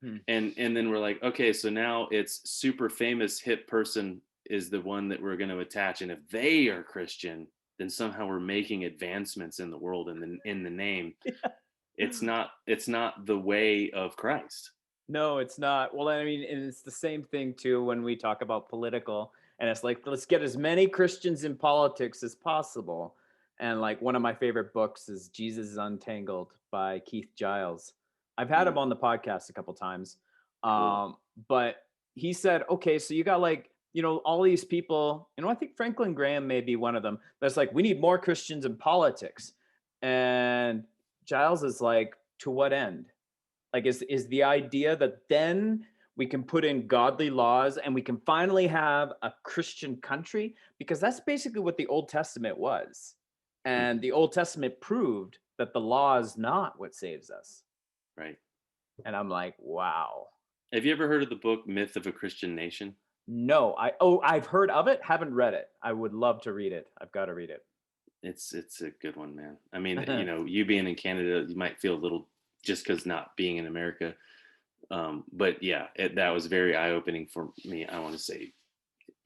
Hmm. And then we're like, okay, so now it's super famous hip person is the one that we're going to attach, and if they are Christian, then somehow we're making advancements in the world in the name. It's not the way of Christ. No, it's not. Well, I mean, and it's the same thing too when we talk about political, and it's like let's get as many Christians in politics as possible. And like one of my favorite books is Jesus is Untangled by Keith Giles. I've had Mm, him on the podcast a couple times. cool. But he said, okay, so you got like, all these people, I think Franklin Graham may be one of them. That's like, we need more Christians in politics. And Giles is like, to what end? Like, is the idea that then we can put in godly laws and we can finally have a Christian country? Because that's basically what the Old Testament was. Hmm, And the Old Testament proved that the law is not what saves us. right. And I'm like, wow. Have you ever heard of the book Myth of a Christian Nation? No, I've heard of it, haven't read it. I would love to read it. I've got to read it. It's a good one, man. I mean, you being in Canada, you might feel a little just because not being in America. But yeah, that was very eye opening for me. I want to say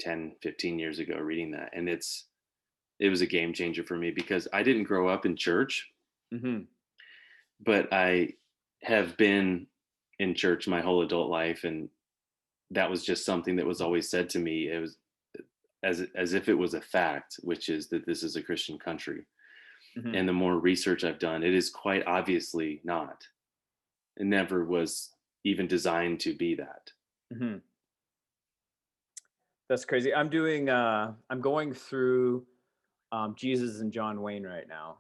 10, 15 years ago reading that. And it was a game changer for me because I didn't grow up in church, Hmm. but I have been in church my whole adult life. And that was just something that was always said to me. It was as if it was a fact, which is that this is a Christian country. Hmm. And the more research I've done, it is quite obviously not. It never was even designed to be that. Hmm. That's crazy. I'm going through Jesus and John Wayne right now.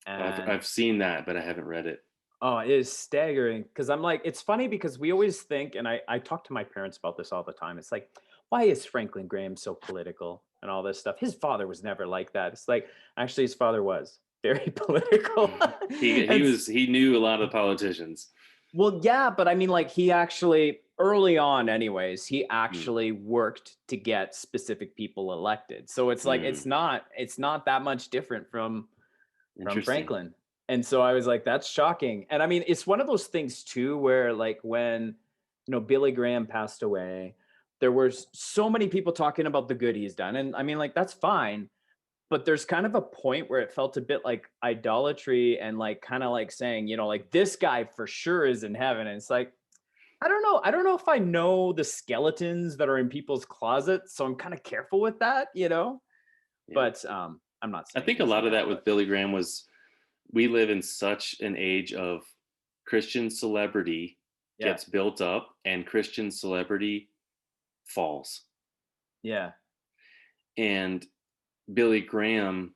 And I've seen that, but I haven't read it. oh, it is staggering because I'm like, it's funny because we always think, and I talk to my parents about this all the time. It's like, why is Franklin Graham so political and all this stuff? His father was never like that. It's like, actually, his father was very political. He And he knew a lot of politicians. well, yeah, but I mean, like, he actually, early on, anyways, he Mm, actually worked to get specific people elected. So it's like, mm, it's not that much different from interesting. Franklin. And so I was like, that's shocking. And I mean, it's one of those things too, where like when, Billy Graham passed away, there were so many people talking about the good he's done. And I mean, like, that's fine. But there's kind of a point where it felt a bit like idolatry and like kind of like saying, like this guy for sure is in heaven. And it's like, I don't know if I know the skeletons that are in people's closets, so I'm kind of careful with that, you know. Yeah. But I'm not I saying think a he's lot of now, that but with Billy Graham was we live in such an age of Christian celebrity yeah, gets built up and Christian celebrity falls. yeah, And Billy Graham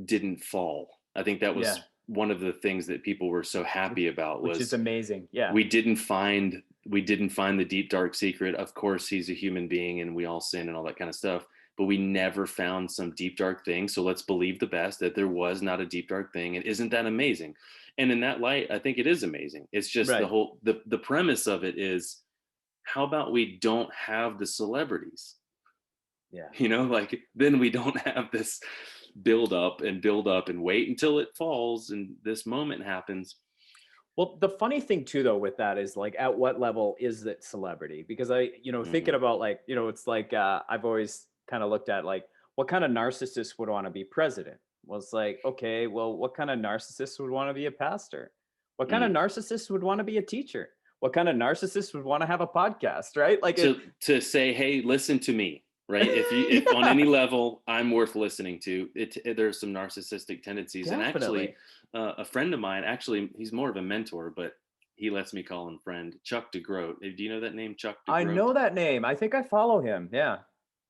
didn't fall. I think that yeah, was one of the things that people were so which happy about which is was amazing. Yeah, we didn't find the deep dark secret. Of course he's a human being and we all sin and all that kind of stuff, but we never found some deep dark thing. So let's believe the best, that there was not a deep dark thing. And isn't that amazing? And in that light, I think it is amazing. It's just the right. whole the premise of it is, how about we don't have the celebrities? Yeah. Like then we don't have this build up and wait until it falls and this moment happens. Well, the funny thing too, though, with that is like, at what level is it celebrity? Because thinking Hmm. about like, it's like I've always kind of looked at like, what kind of narcissist would want to be president? Well, it's like, okay, well, what kind of narcissist would want to be a pastor? What kind of Mm. narcissist would want to be a teacher? What kind of narcissist would want to have a podcast? Right? Like it. To say, hey, listen to me, right? If on any level I'm worth listening to, there's some narcissistic tendencies. And actually, Definitely. a friend of mine, actually, he's more of a mentor, but he lets me call him friend, Chuck DeGroat. Do you know that name, Chuck I DeGroat? know that name. I think I follow him. Yeah.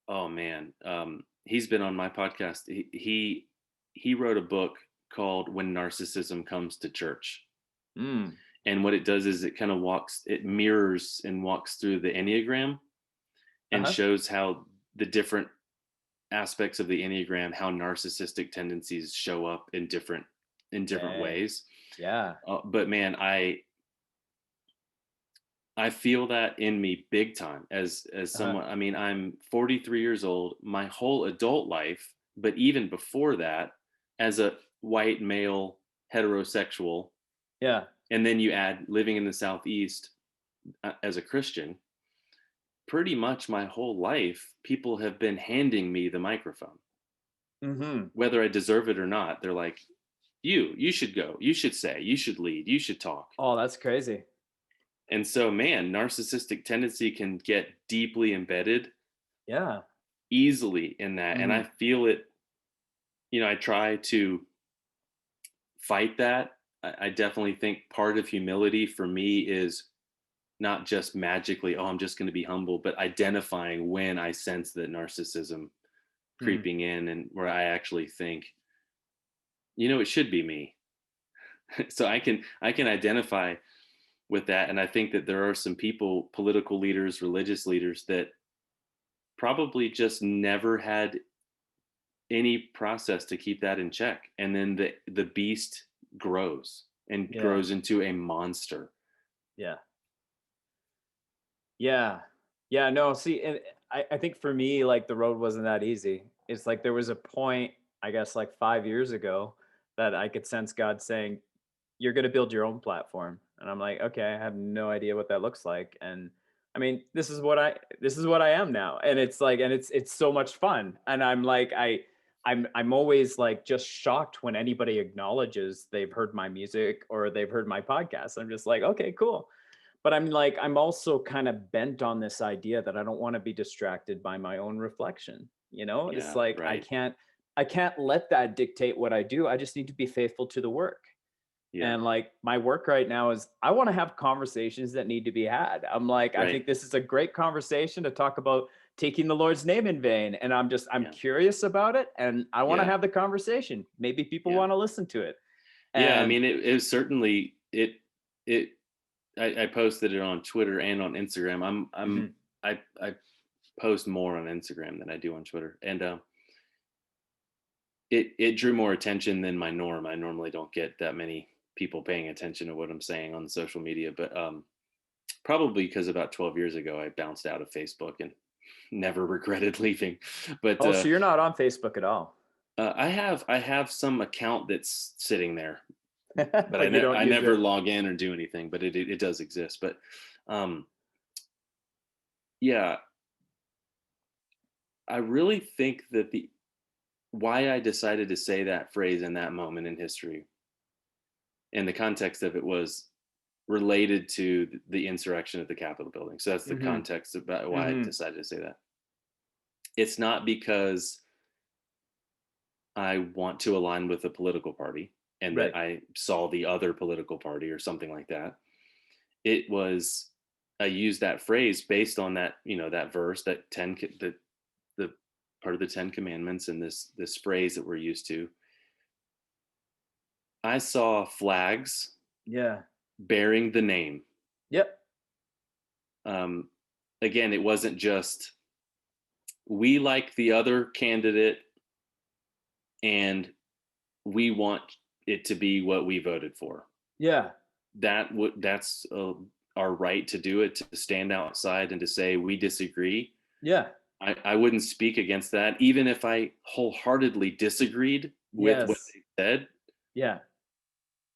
Oh man, he's been on my podcast. He wrote a book called "When Narcissism Comes to Church," Mm. and what it does is it mirrors and walks through the Enneagram Uh and huh. shows how the different aspects of the Enneagram, how narcissistic tendencies show up in different Dang. ways. Yeah. But man, I feel that in me big time as Uh huh. someone. I mean, I'm 43 years old, my whole adult life, but even before that, as a white male heterosexual, Yeah. and then you add living in the Southeast as a Christian, pretty much my whole life, people have been handing me the microphone, Mm-hmm. whether I deserve it or not. They're like, you should go, you should say, you should lead, you should talk. Oh, that's crazy. And so, man, narcissistic tendency can get deeply embedded Yeah. easily in that. And I Mhm. feel it, I try to fight that. I definitely think part of humility for me is not just magically, oh, I'm just going to be humble, but identifying when I sense that narcissism Mhm. creeping in and where I actually think, it should be me. So I can identify with that. And I think that there are some people, political leaders, religious leaders, that probably just never had any process to keep that in check, and then the beast grows and Yeah. grows into a monster. Yeah. Yeah. Yeah, no, see, and I think for me, like, the road wasn't that easy. It's like there was a point, I guess, like, 5 years ago that I could sense God saying, "You're gonna build your own platform." And I'm like, "Okay, I have no idea what that looks like." And I mean, this is what I am now. And it's like, and it's so much fun. And I'm like, I'm always like just shocked when anybody acknowledges they've heard my music or they've heard my podcast. I'm just like, "Okay, cool." But I'm like, I'm also kind of bent on this idea that I don't want to be distracted by my own reflection. It's Yeah, like right. I can't let that dictate what I do. I just need to be faithful to the work. Yeah, And like my work right now is I want to have conversations that need to be had. I'm like, I right. think this is a great conversation to talk about taking the Lord's name in vain. And I'm Yeah, curious about it and I want to yeah, have the conversation. Maybe people yeah, want to listen to it. yeah. I And mean, it was certainly it. I posted it on Twitter and on Instagram. mhm, I post more on Instagram than I do on Twitter, and it drew more attention than my norm. I normally don't get that many people paying attention to what I'm saying on social media, but probably because about 12 years ago I bounced out of Facebook and never regretted leaving. But oh, so you're not on Facebook at all, I have some account that's sitting there, but but you don't I use never it. log in or do anything. But it does exist. But um, yeah, I really think that the why I decided to say that phrase in that moment in history, and the context of it was related to the insurrection at the Capitol building. So that's the Mm-hmm. context about why I Mm-hmm. decided to say that. It's not because I want to align with a political party and that Right. I saw the other political party or something like that. It was, I used that phrase based on that, that verse, that the part of the 10 commandments, and this phrase that we're used to. I saw flags Yeah. bearing the name. Yep. Um, Again, it wasn't just we like the other candidate and we want it to be what we voted for. Yeah. That's our right to do it, to stand outside and to say we disagree. Yeah. I wouldn't speak against that, even if I wholeheartedly disagreed with what Yes. they said. Yeah.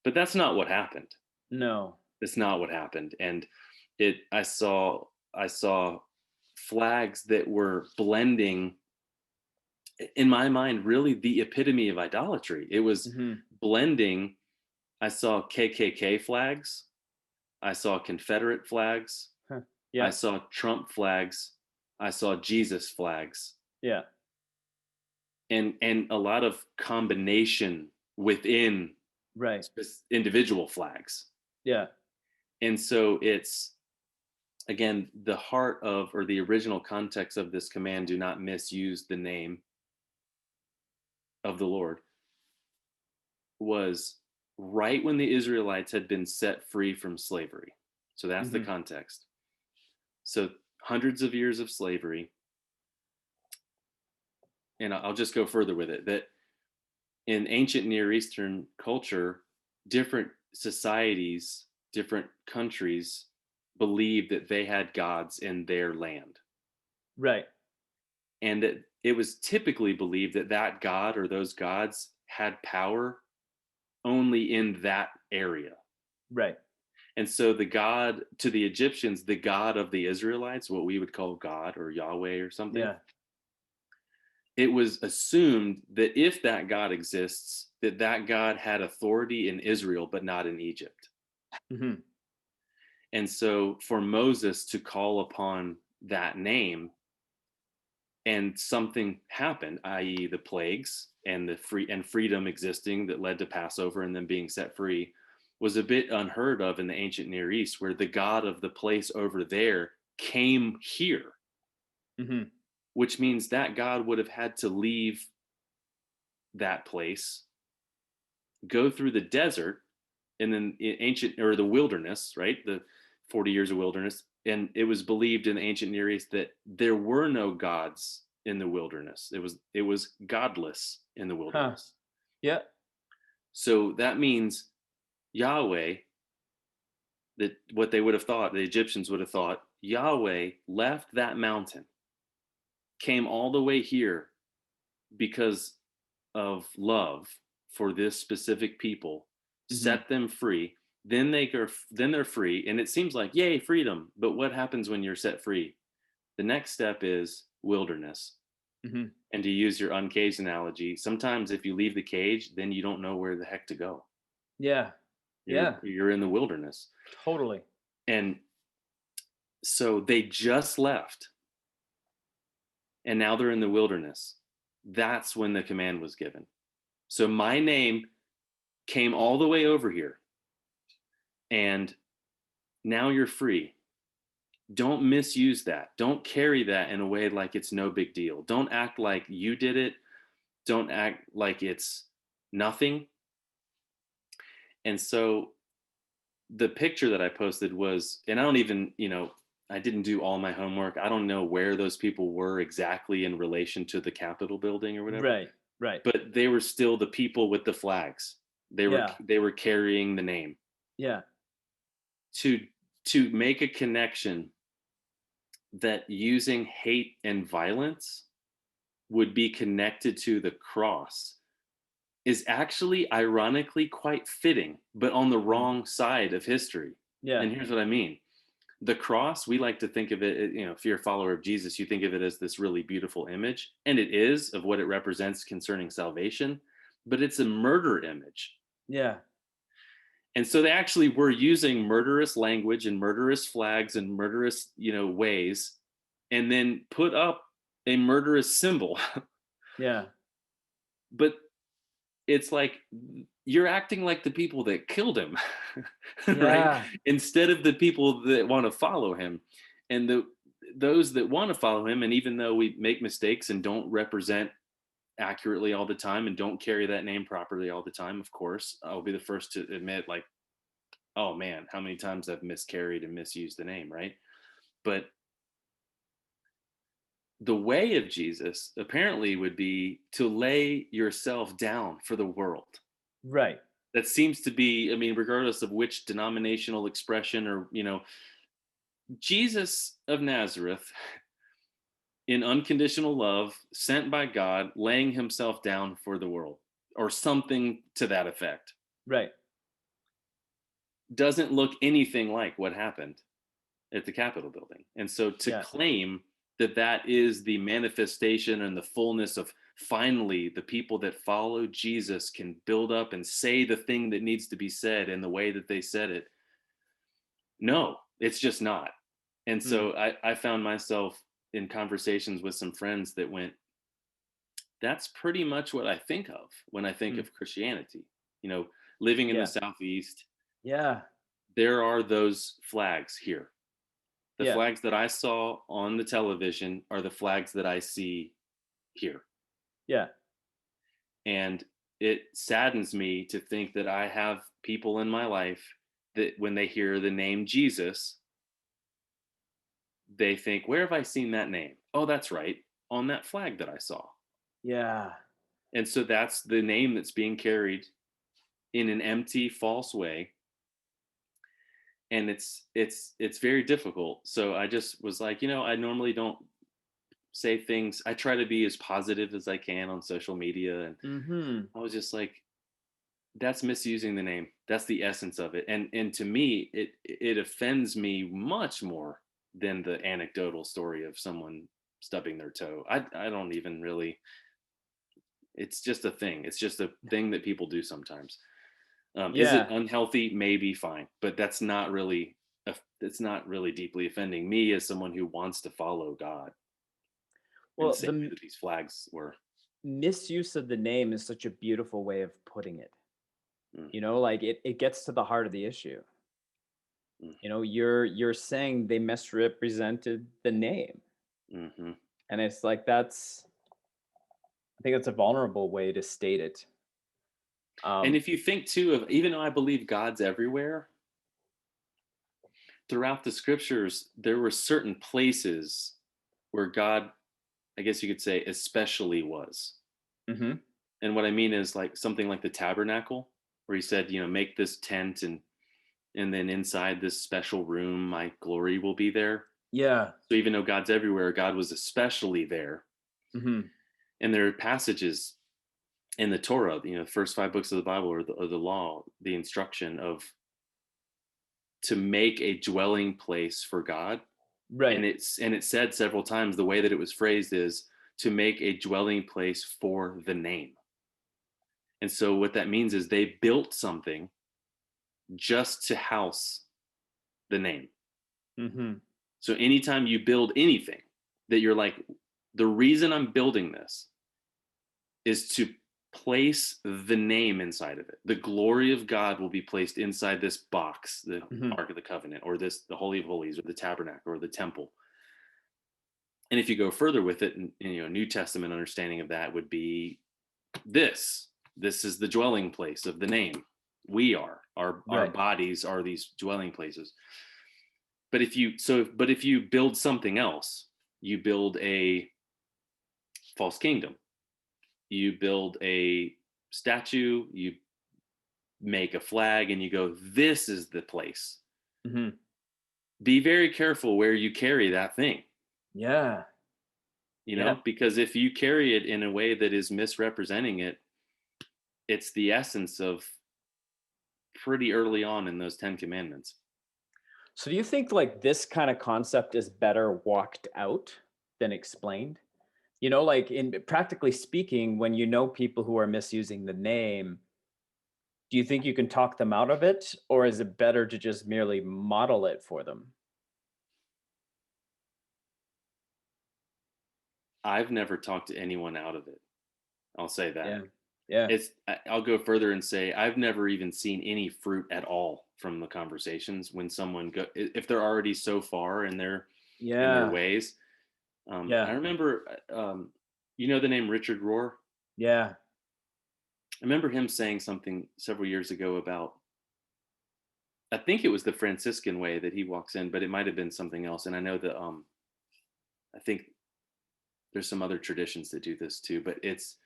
But that's not what happened. No. It's not what happened. And I saw flags that were blending, in my mind, really the epitome of idolatry. It was Mm-hmm. blending. I saw KKK flags. I saw Confederate flags. Huh. I Yeah. saw Trump flags. I saw Jesus flags, Yeah. and a lot of combination within Right. individual flags. Yeah. And so it's, again, the heart of, or the original context of this command, do not misuse the name of the Lord, was right when the Israelites had been set free from slavery. So that's the Mm-hmm. context. So hundreds of years of slavery. And I'll just go further with it, that in ancient Near Eastern culture, different societies, different countries believed that they had gods in their land. Right. And that it was typically believed that that god or those gods had power only in that area. Right. And so the god, to the Egyptians, the god of the Israelites, what we would call God or Yahweh or something, Yeah. it was assumed that if that God exists, that that God had authority in Israel, but not in Egypt. Mm-hmm. And so for Moses to call upon that name, and something happened, i.e., the plagues and the freedom existing that led to Passover and then being set free, was a bit unheard of in the ancient Near East, where the God of the place over there came here, Mm-hmm. which means that God would have had to leave that place, go through the desert, and then in ancient, or the wilderness, right? The 40 years of wilderness. And it was believed in the ancient Near East that there were no gods in the wilderness. It was godless in the Huh. wilderness. Yeah. So that means Yahweh, that what they would have thought, the Egyptians would have thought, Yahweh left that mountain, came all the way here because of love for this specific people, Mm-hmm. set them free. Then they're free, and it seems like yay, freedom. But what happens when you're set free? The next step is wilderness. Mm-hmm. And to use your uncaged analogy, sometimes if you leave the cage, then you don't know where the heck to go. Yeah. You're Yeah. you're in the wilderness. Totally. And so they just left, and now they're in the wilderness. That's when the command was given. So my name came all the way over here, and now you're free. Don't misuse that. Don't carry that in a way like it's no big deal. Don't act like you did it. Don't act like it's nothing. And so the picture that I posted was, and I don't even, I didn't do all my homework. I don't know where those people were exactly in relation to the Capitol building or whatever, Right. Right. but they were still the people with the flags. They were Yeah. they were carrying the name. Yeah. To make a connection that using hate and violence would be connected to the cross is actually ironically quite fitting, but on the Mm-hmm. wrong side of history. Yeah. And here's what I mean. The cross, we like to think of it, if you're a follower of Jesus, you think of it as this really beautiful image, and it is, of what it represents concerning salvation, but it's a murder image. Yeah. And so they actually were using murderous language and murderous flags and murderous, ways, and then put up a murderous symbol. Yeah. But it's like you're acting like the people that killed him, right? Yeah. Instead of the people that want to follow him. And those that want to follow him, and even though we make mistakes and don't represent accurately all the time and don't carry that name properly all the time, of course, I'll be the first to admit, like, oh man, how many times I've miscarried and misused the name, right? But the way of Jesus apparently would be to lay yourself down for the world. Right. That seems to be, I mean, regardless of which denominational expression or, Jesus of Nazareth, in unconditional love, sent by God, laying himself down for the world, or something to that effect, Right. doesn't look anything like what happened at the Capitol building. And so to Yeah. claim that that is the manifestation and the fullness of finally the people that follow Jesus can build up and say the thing that needs to be said in the way that they said it. No, it's just not. And Mm. so I found myself in conversations with some friends that went, that's pretty much what I think of when I think Mm. of Christianity. Living in the Yeah. Southeast, Yeah. there are those flags here. The Yeah. flags that I saw on the television are the flags that I see here. Yeah. And it saddens me to think that I have people in my life that when they hear the name Jesus, they think, where have I seen that name? Oh, that's right, on that flag that I saw. Yeah. And so that's the name that's being carried in an empty, false way. And it's very difficult. So I just was like, I normally don't say things. I try to be as positive as I can on social media. And Mm-hmm. I was just like, that's misusing the name. That's the essence of it. And to me, it offends me much more than the anecdotal story of someone stubbing their toe. I don't even really, it's just a thing. It's just a thing that people do sometimes. Is it Yeah. unhealthy? Maybe, fine, but it's not really deeply offending me as someone who wants to follow God in the Well, same way that these flags were. misuse of the name is such a beautiful way of putting it. Mm, Like it gets to the heart of the issue. mm, You're saying they misrepresented the name. mhm. And it's like I think that's a vulnerable way to state it. And Um, if you think too of, even though I believe God's everywhere, throughout the scriptures, there were certain places where God, I guess you could say, especially was. mhm. And what I mean is like something like the tabernacle, where he said, make this tent and then inside this special room, my glory will be there. Yeah. So even though God's everywhere, God was especially there. Mhm. And there are passages in the Torah, the first 5 books of the Bible, or the law, the instruction of to make a dwelling place for God. And Right. it said several times, the way that it was phrased is to make a dwelling place for the name. And so what that means is they built something just to house the name. Mhm. So anytime you build anything that you're like, the reason I'm building this is to place the name inside of it. The glory of God will be placed inside this box, the Mhm. Ark of the Covenant, or the Holy of Holies, or the tabernacle, or the temple. And if you go further with it, and New Testament understanding of that would be this. This is the dwelling place of the name. We are. Our Right. bodies are these dwelling places. But if you build something else, you build a false kingdom. You build a statue, you make a flag, and you go, this is the place. Mhm. Be very careful where you carry that thing, Yeah. Yeah. because if you carry it in a way that is misrepresenting it, it's the essence of pretty early on in those 10 commandments. So do you think like this kind of concept is better walked out than explained? Like in practically speaking, when people who are misusing the name, Do you think you can talk them out of it, or is it better to just merely model it for them? I've never talked to anyone out of it. I'll say that. Yeah. Yeah. I'll go further and say I've never even seen any fruit at all from the conversations when someone if they're already so far in their Yeah. ways. I Yeah. remember, you know the name Richard Rohr? Yeah. I remember him saying something several years ago about, I think it was the Franciscan way that he walks in, but it might have been something else. And I know that I think there's some other traditions that do this too, but it's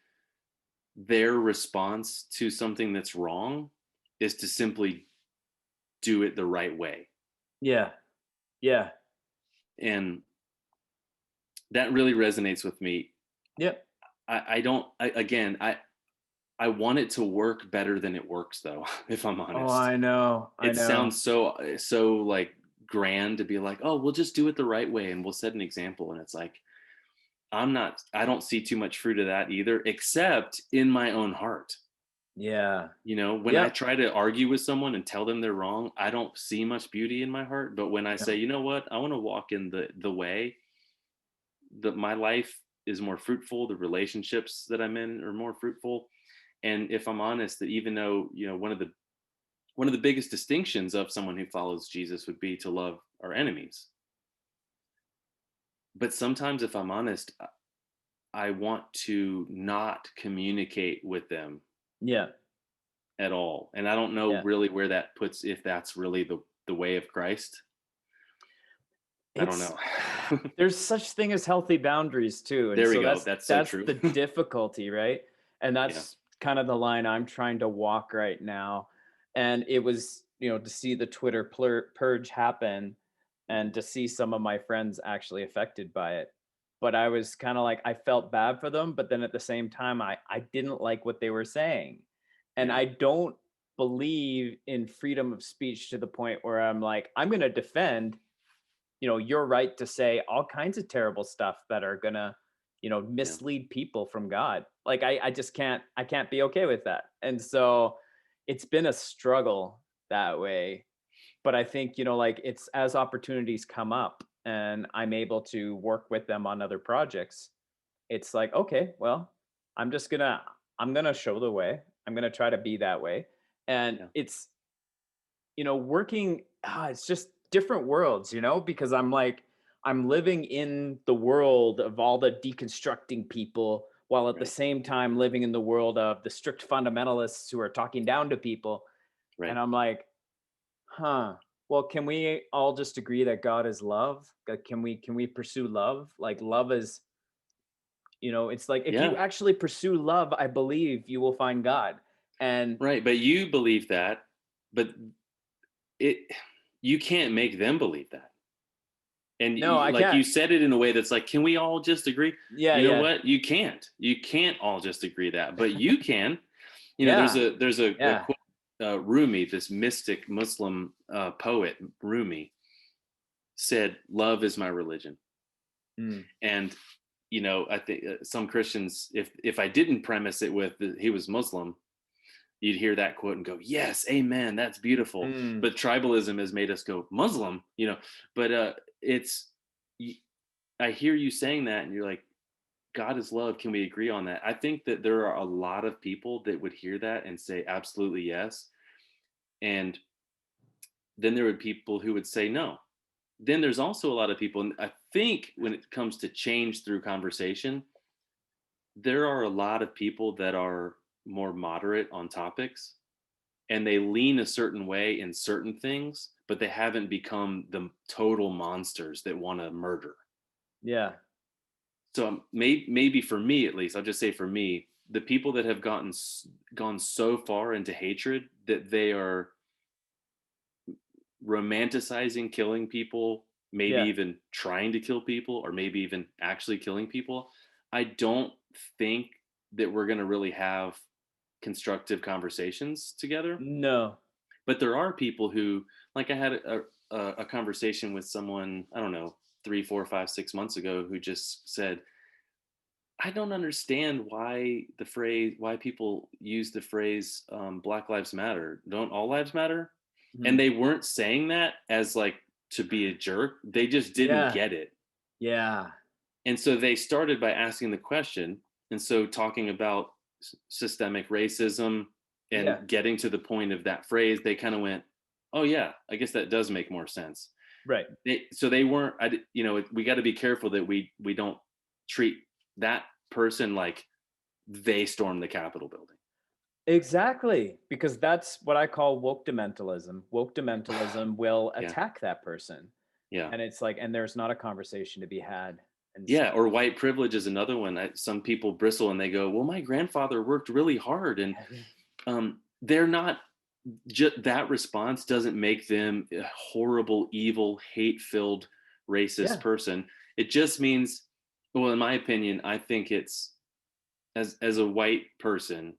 their response to something that's wrong is to simply do it the right way. Yeah. Yeah. And that really resonates with me. Yep. I don't again, I want it to work better than it works though, if I'm Oh, honest. I know. I It know. sounds so like grand to be like, "Oh, we'll just do it the right way and we'll set an example." And it's like, I don't see too much fruit of that either, except in my own heart. Yeah. You know, when I Yep. try to argue with someone and tell them they're wrong, I don't see much beauty in my heart. But when I say, No. "You know what? I want to walk in the way that my life is more fruitful, the relationships that I'm in are more fruitful." And if I'm honest, that even though, you know, one of the biggest distinctions of someone who follows Jesus would be to love our enemies. But sometimes, if I'm honest, I want to not communicate with them Yeah. at all. And I don't know Yeah. really where that puts, if that's really the way of Christ. I don't It's know. there's such thing as healthy boundaries too, and There we so go. that's That's so that's true. the difficulty, right? And Yeah. that's kind of the line I'm trying to walk right now. And it was, to see the Twitter purge happen and Mhm. to see some of my friends actually affected by it. But I was kind of like I felt bad for them, but then at the same time I didn't like what they were saying. And Yeah. I don't believe in freedom of speech to the point where I'm like I'm going to defend your right to say all kinds of terrible stuff that are gonna, Yeah. mislead people from God. Like I just can't be okay with that. And so it's been a struggle that way. But I think, like it's as opportunities come up and I'm able to work with them on other projects, it's like, okay, well, I'm just gonna I'm gonna show the way. I'm gonna try to be that way. And Yeah. it's working it's just different worlds, because I'm like I'm living in the world of all the deconstructing people while at the Right. same time living in the world of the strict fundamentalists who are talking down to people. And Right. I'm like, huh, well, can we all just agree that God is love? Can we pursue love? Like love is, it's like if you Yeah. actually pursue love, I believe you will find God. And Right. But you believe that, but it you can't make them believe that. And no, I like can't. you said it in a way that's like, can we all just agree? Yeah, You know yeah. what? You can't all just agree that, but you can. You know, Yeah. there's a Yeah. quote, Rumi, this mystic Muslim poet, Rumi said, "Love is my religion." Mm. And you know, I think some Christians, if I didn't premise it with he was Muslim, you'd hear that quote and go, "Yes, amen, that's beautiful." Mm. But tribalism has made us go Muslim, you know. But it's I hear you saying that, and you're like, God is love. Can we agree on that? I think that there are a lot of people that would hear that and say, absolutely yes. And then there would be people who would say no. Then there's also a lot of people, and I think when it comes to change through conversation, there are a lot of people that are more moderate on topics and they lean a certain way in certain things, but they haven't become the total monsters that want to murder. Yeah. So maybe for me at least, I'll just say for me, the people that have gone so far into hatred that they are romanticizing killing people, maybe Yeah. even trying to kill people, or maybe even actually killing people. I don't think that we're going to really have constructive conversations together. No. But there are people who, like I had a conversation with someone, I don't know, 3, 4, 5, 6 months ago, who just said, I don't understand why people use the phrase Black Lives Matter. Don't all lives matter? And Mhm. they weren't saying that as like to be a jerk. They just didn't Yeah. get it. Yeah. And so they started by asking the question. And so talking about systemic racism Yeah. and getting to the point of that phrase, they kind of went, "Oh yeah, I guess that does make more sense." Right. So they weren't. We got to be careful that we don't treat that person like they stormed the Capitol building. Exactly, because that's what I call woke dementalism. Woke dementalism will Yeah, attack that person, yeah, and it's like, and there's not a conversation to be had. And yeah. Or white privilege is another one. Some people bristle and they go, "Well, my grandfather worked really hard," and they're not. That response doesn't make them a horrible, evil, hate-filled, racist yeah, person. It just means, well, in my opinion, I think it's as a white person,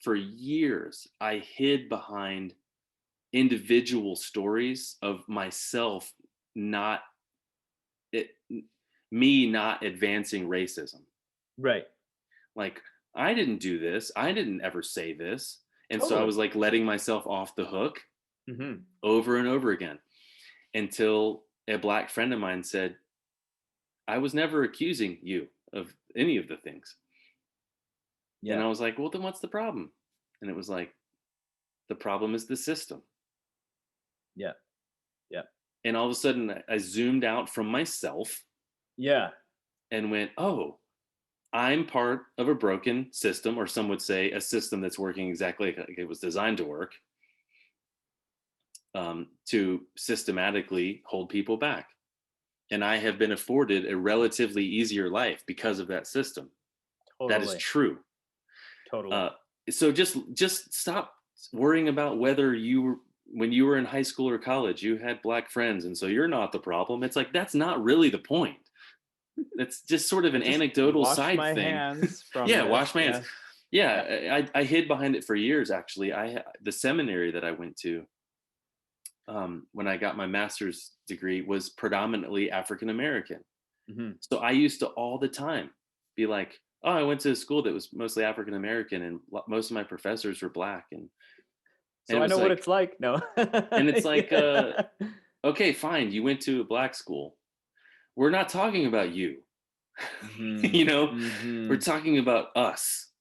for years I hid behind individual stories of myself not it, me not advancing racism. right, Like, I didn't do this, I didn't ever say this. And so I totally. was like letting myself off the hook Hmm. over and over again until a black friend of mine said, "I was never accusing you of any of the things." And Yeah, I was like, "Well, then what's the problem?" And it was like, "The problem is the system." yeah, yeah, And all of a sudden, I zoomed out from myself yeah, and went, "Oh, I'm part of a broken system," or some would say a system that's working exactly like it was designed to work, to systematically hold people back. And I have been afforded a relatively easier life because of that system. That is totally, true. totally. Uh, so just stop worrying about whether when you were in high school or college, you had black friends, and so you're not the problem. It's like that's not really the point. That's just sort of an Just anecdotal wash side my thing. hands from Yeah, this. wash my hands. Yeah, yeah. Yeah, I hid behind it for years. Actually, the seminary that I went to when I got my master's degree was predominantly African American. Hmm. So I used to all the time be like, "Oh, I went to a school that was mostly African American, and most of my professors were black," and So it I was know what like, it's like. No. and it's like, Yeah. okay, fine, you went to a black school. We're not talking about you. Hmm. you know, we're Hmm. talking about us.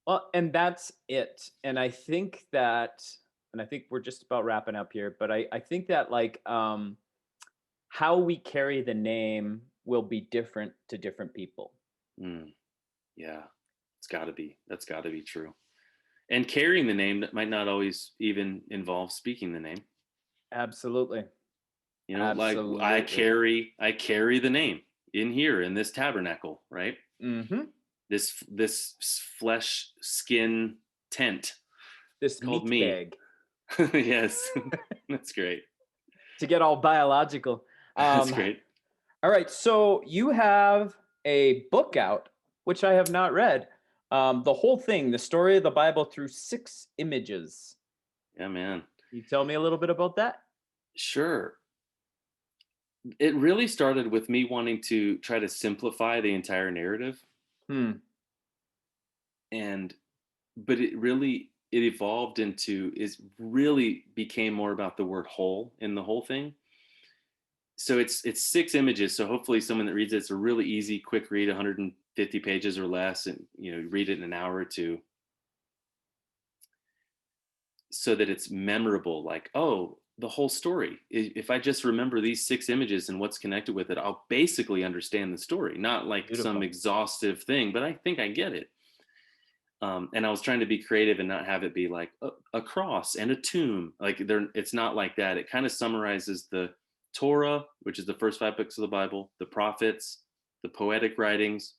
Well, and that's it. And I think that, and I think we're just about wrapping up here, but I think that like how we carry the name will be different to different people. Mm, yeah, it's got to be. That's got to be true. And carrying the name that might not always even involve speaking the name. Absolutely. Like Absolutely. I carry the name in here in this tabernacle, right? Hmm. This flesh skin tent This called meat me. bag, Yes, that's great. to get all biological. That's Um, great. all right. So you have a book out, which I have not read. The whole thing, the story of the Bible through 6 images. Yeah, man. Can you tell me a little bit about that? Sure. It really started with me wanting to try to simplify the entire narrative, Hmm. and but it evolved into is really became more about the word whole in the whole thing. So it's 6 images, so hopefully someone that reads it's a really easy quick read, 150 pages or less, and read it in an hour or two, so that it's memorable, like, oh, the whole story. If I just remember these 6 images and what's connected with it, I'll basically understand the story, not like some Beautiful. exhaustive thing, but I think I get it. And I was trying to be creative and not have it be like a cross and a tomb. Like it's not like that. It kind of summarizes the Torah, which is the first 5 books of the Bible, the prophets, the poetic writings,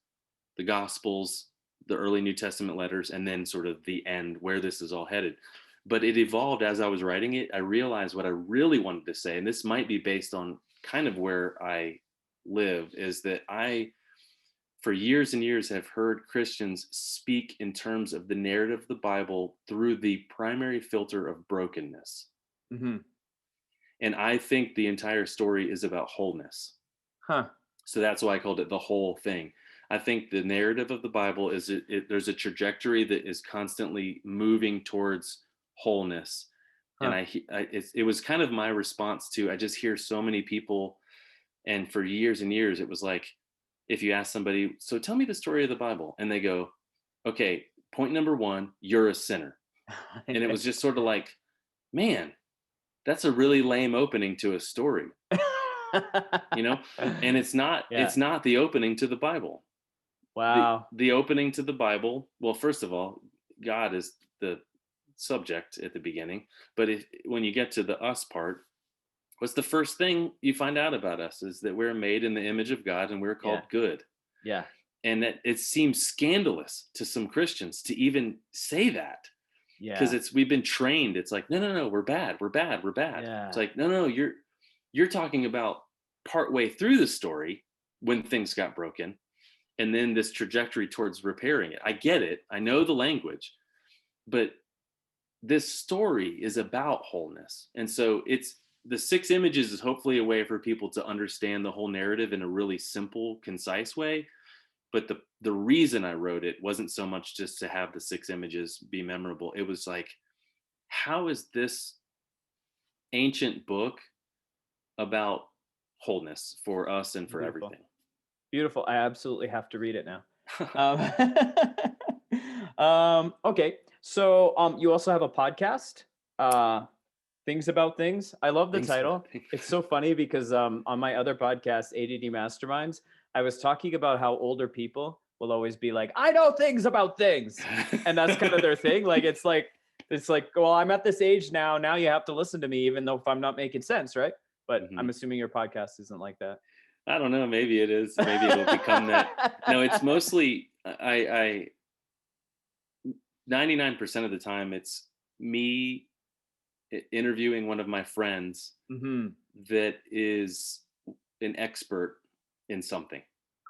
the Gospels, the early New Testament letters, and then sort of the end where this is all headed. But it evolved as I was writing it. I realized what I really wanted to say, and this might be based on kind of where I live, is that I for years and years have heard Christians speak in terms of the narrative of the Bible through the primary filter of brokenness. Hmm. And I think the entire story is about wholeness. Huh. So that's why I called it the whole thing. I think the narrative of the Bible is there's a trajectory that is constantly moving towards wholeness. And Huh. it was kind of my response to, I just hear so many people, and for years and years, it was like, if you ask somebody, so tell me the story of the Bible, and they go, okay, point number one, you're a sinner. And it was just sort of like, man, that's a really lame opening to a story, you know? And Yeah. it's not the opening to the Bible. Wow. The opening to the Bible, well, first of all, God is the subject at the beginning, but when you get to the us part, what's the first thing you find out about us is that we're made in the image of God and we're Yeah. called good. Yeah. And that it seems scandalous to some Christians to even say that, because Yeah. we've been trained. It's like, no, no, no, we're bad, we're bad, we're bad. It's Yeah. like, no, no, you're talking about partway through the story when things got broken, and then this trajectory towards repairing it. I get it, I know the language, but this story is about wholeness. And so it's the six images is hopefully a way for people to understand the whole narrative in a really simple, concise way. But the reason I wrote it wasn't so much just to have the six images be memorable. It was like, how is this ancient book about wholeness for us and for Beautiful. everything? Beautiful. I absolutely have to read it now. Um, okay. So you also have a podcast, Things About Things. I love the Things title. about things. It's so funny because on my other podcast, ADD Masterminds, I was talking about how older people will always be like, I know things about things. And that's kind of their thing. Like it's like, well, I'm at this age now. Now you have to listen to me, even though if I'm not making sense, right? But I'm Mhm. assuming your podcast isn't like that. I don't know. Maybe it is. Maybe it'll become that. No, it's mostly I 99% of the time it's me interviewing one of my friends Hmm. that is an expert in something.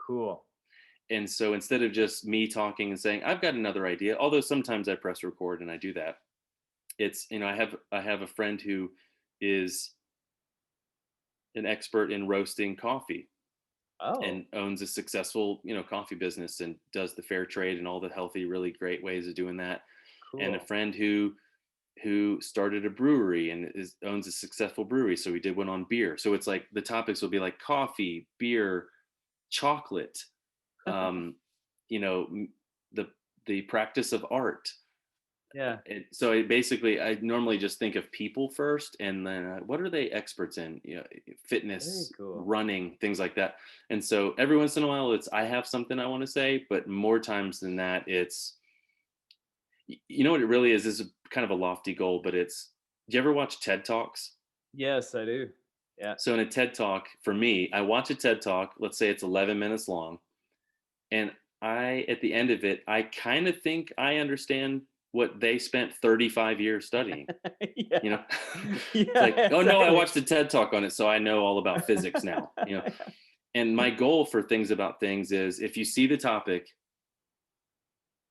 Cool. And so instead of just me talking and saying, I've got another idea, although sometimes I press record and I do that, it's, I have a friend who is an expert in roasting coffee Oh, and owns a successful, coffee business and does the fair trade and all the healthy, really great ways of doing that. And a cool. friend who started a brewery and owns a successful brewery. So we did one on beer. So it's like the topics will be like coffee, beer, chocolate, um, the practice of art. Yeah. So I normally just think of people first, and then what are they experts in? Very Fitness, cool. running, things like that. And so every once in a while, it's I have something I want to say, but more times than that, it's what it really is a kind of a lofty goal, but it's. Do you ever watch TED Talks? Yes, I do. Yeah. So in a TED Talk, for me, I watch a TED Talk. Let's say it's 11 minutes long, and at the end of it, I kind of think I understand what they spent 35 years studying. You Yeah. know, it's Yeah, like, oh no, I exactly. watched a TED Talk on it, so I know all about physics now. And my goal for Things About Things is, if you see the topic,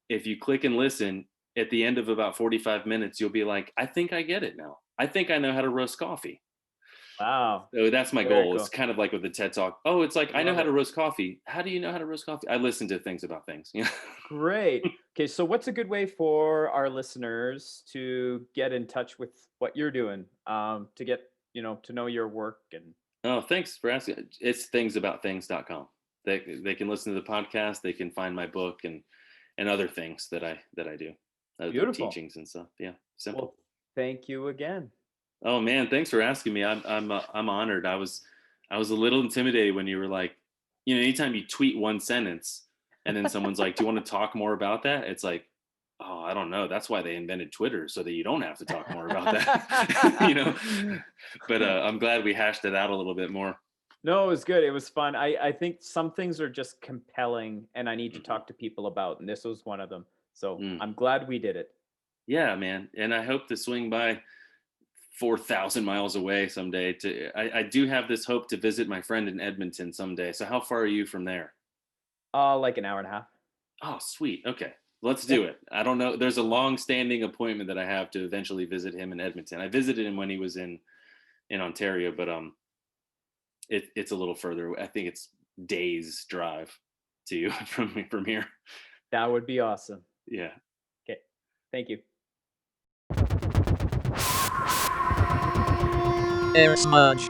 if you click and listen, at the end of about 45 minutes, you'll be like, I think I get it now. I think I know how to roast coffee. Wow. So that's my Very goal. It's cool. kind of like with the TED Talk. Oh, it's like, I know Love how to it. roast coffee. How do you know how to roast coffee? I listen to Things About Things. Great. Okay, so what's a good way for our listeners to get in touch with what you're doing? To get, to know your work and Oh, thanks for asking. It's thingsaboutthings.com. They can listen to the podcast. They can find my book and other things that I do, other beautiful. teachings and stuff. Yeah, simple. Well, thank you again. Oh man, thanks for asking me. I'm honored. I was a little intimidated when you were like, anytime you tweet one sentence and then someone's like, "Do you want to talk more about that?" It's like, oh, I don't know. That's why they invented Twitter, so that you don't have to talk more about that. But I'm glad we hashed it out a little bit more. No, it was good. It was fun. I think some things are just compelling and I need to Hmm. talk to people about, and this was one of them. So Mm. I'm glad we did it. Yeah, man. And I hope to swing by 4,000 miles away someday. I do have this hope to visit my friend in Edmonton someday. So how far are you from there? Like an hour and a half. Oh, sweet. Okay. Let's Yeah. do it. I don't know. There's a long standing appointment that I have to eventually visit him in Edmonton. I visited him when he was in Ontario, but it's a little further. I think it's days drive. to you from here. That would be awesome. Yeah. Okay. Thank you. Air Smudge.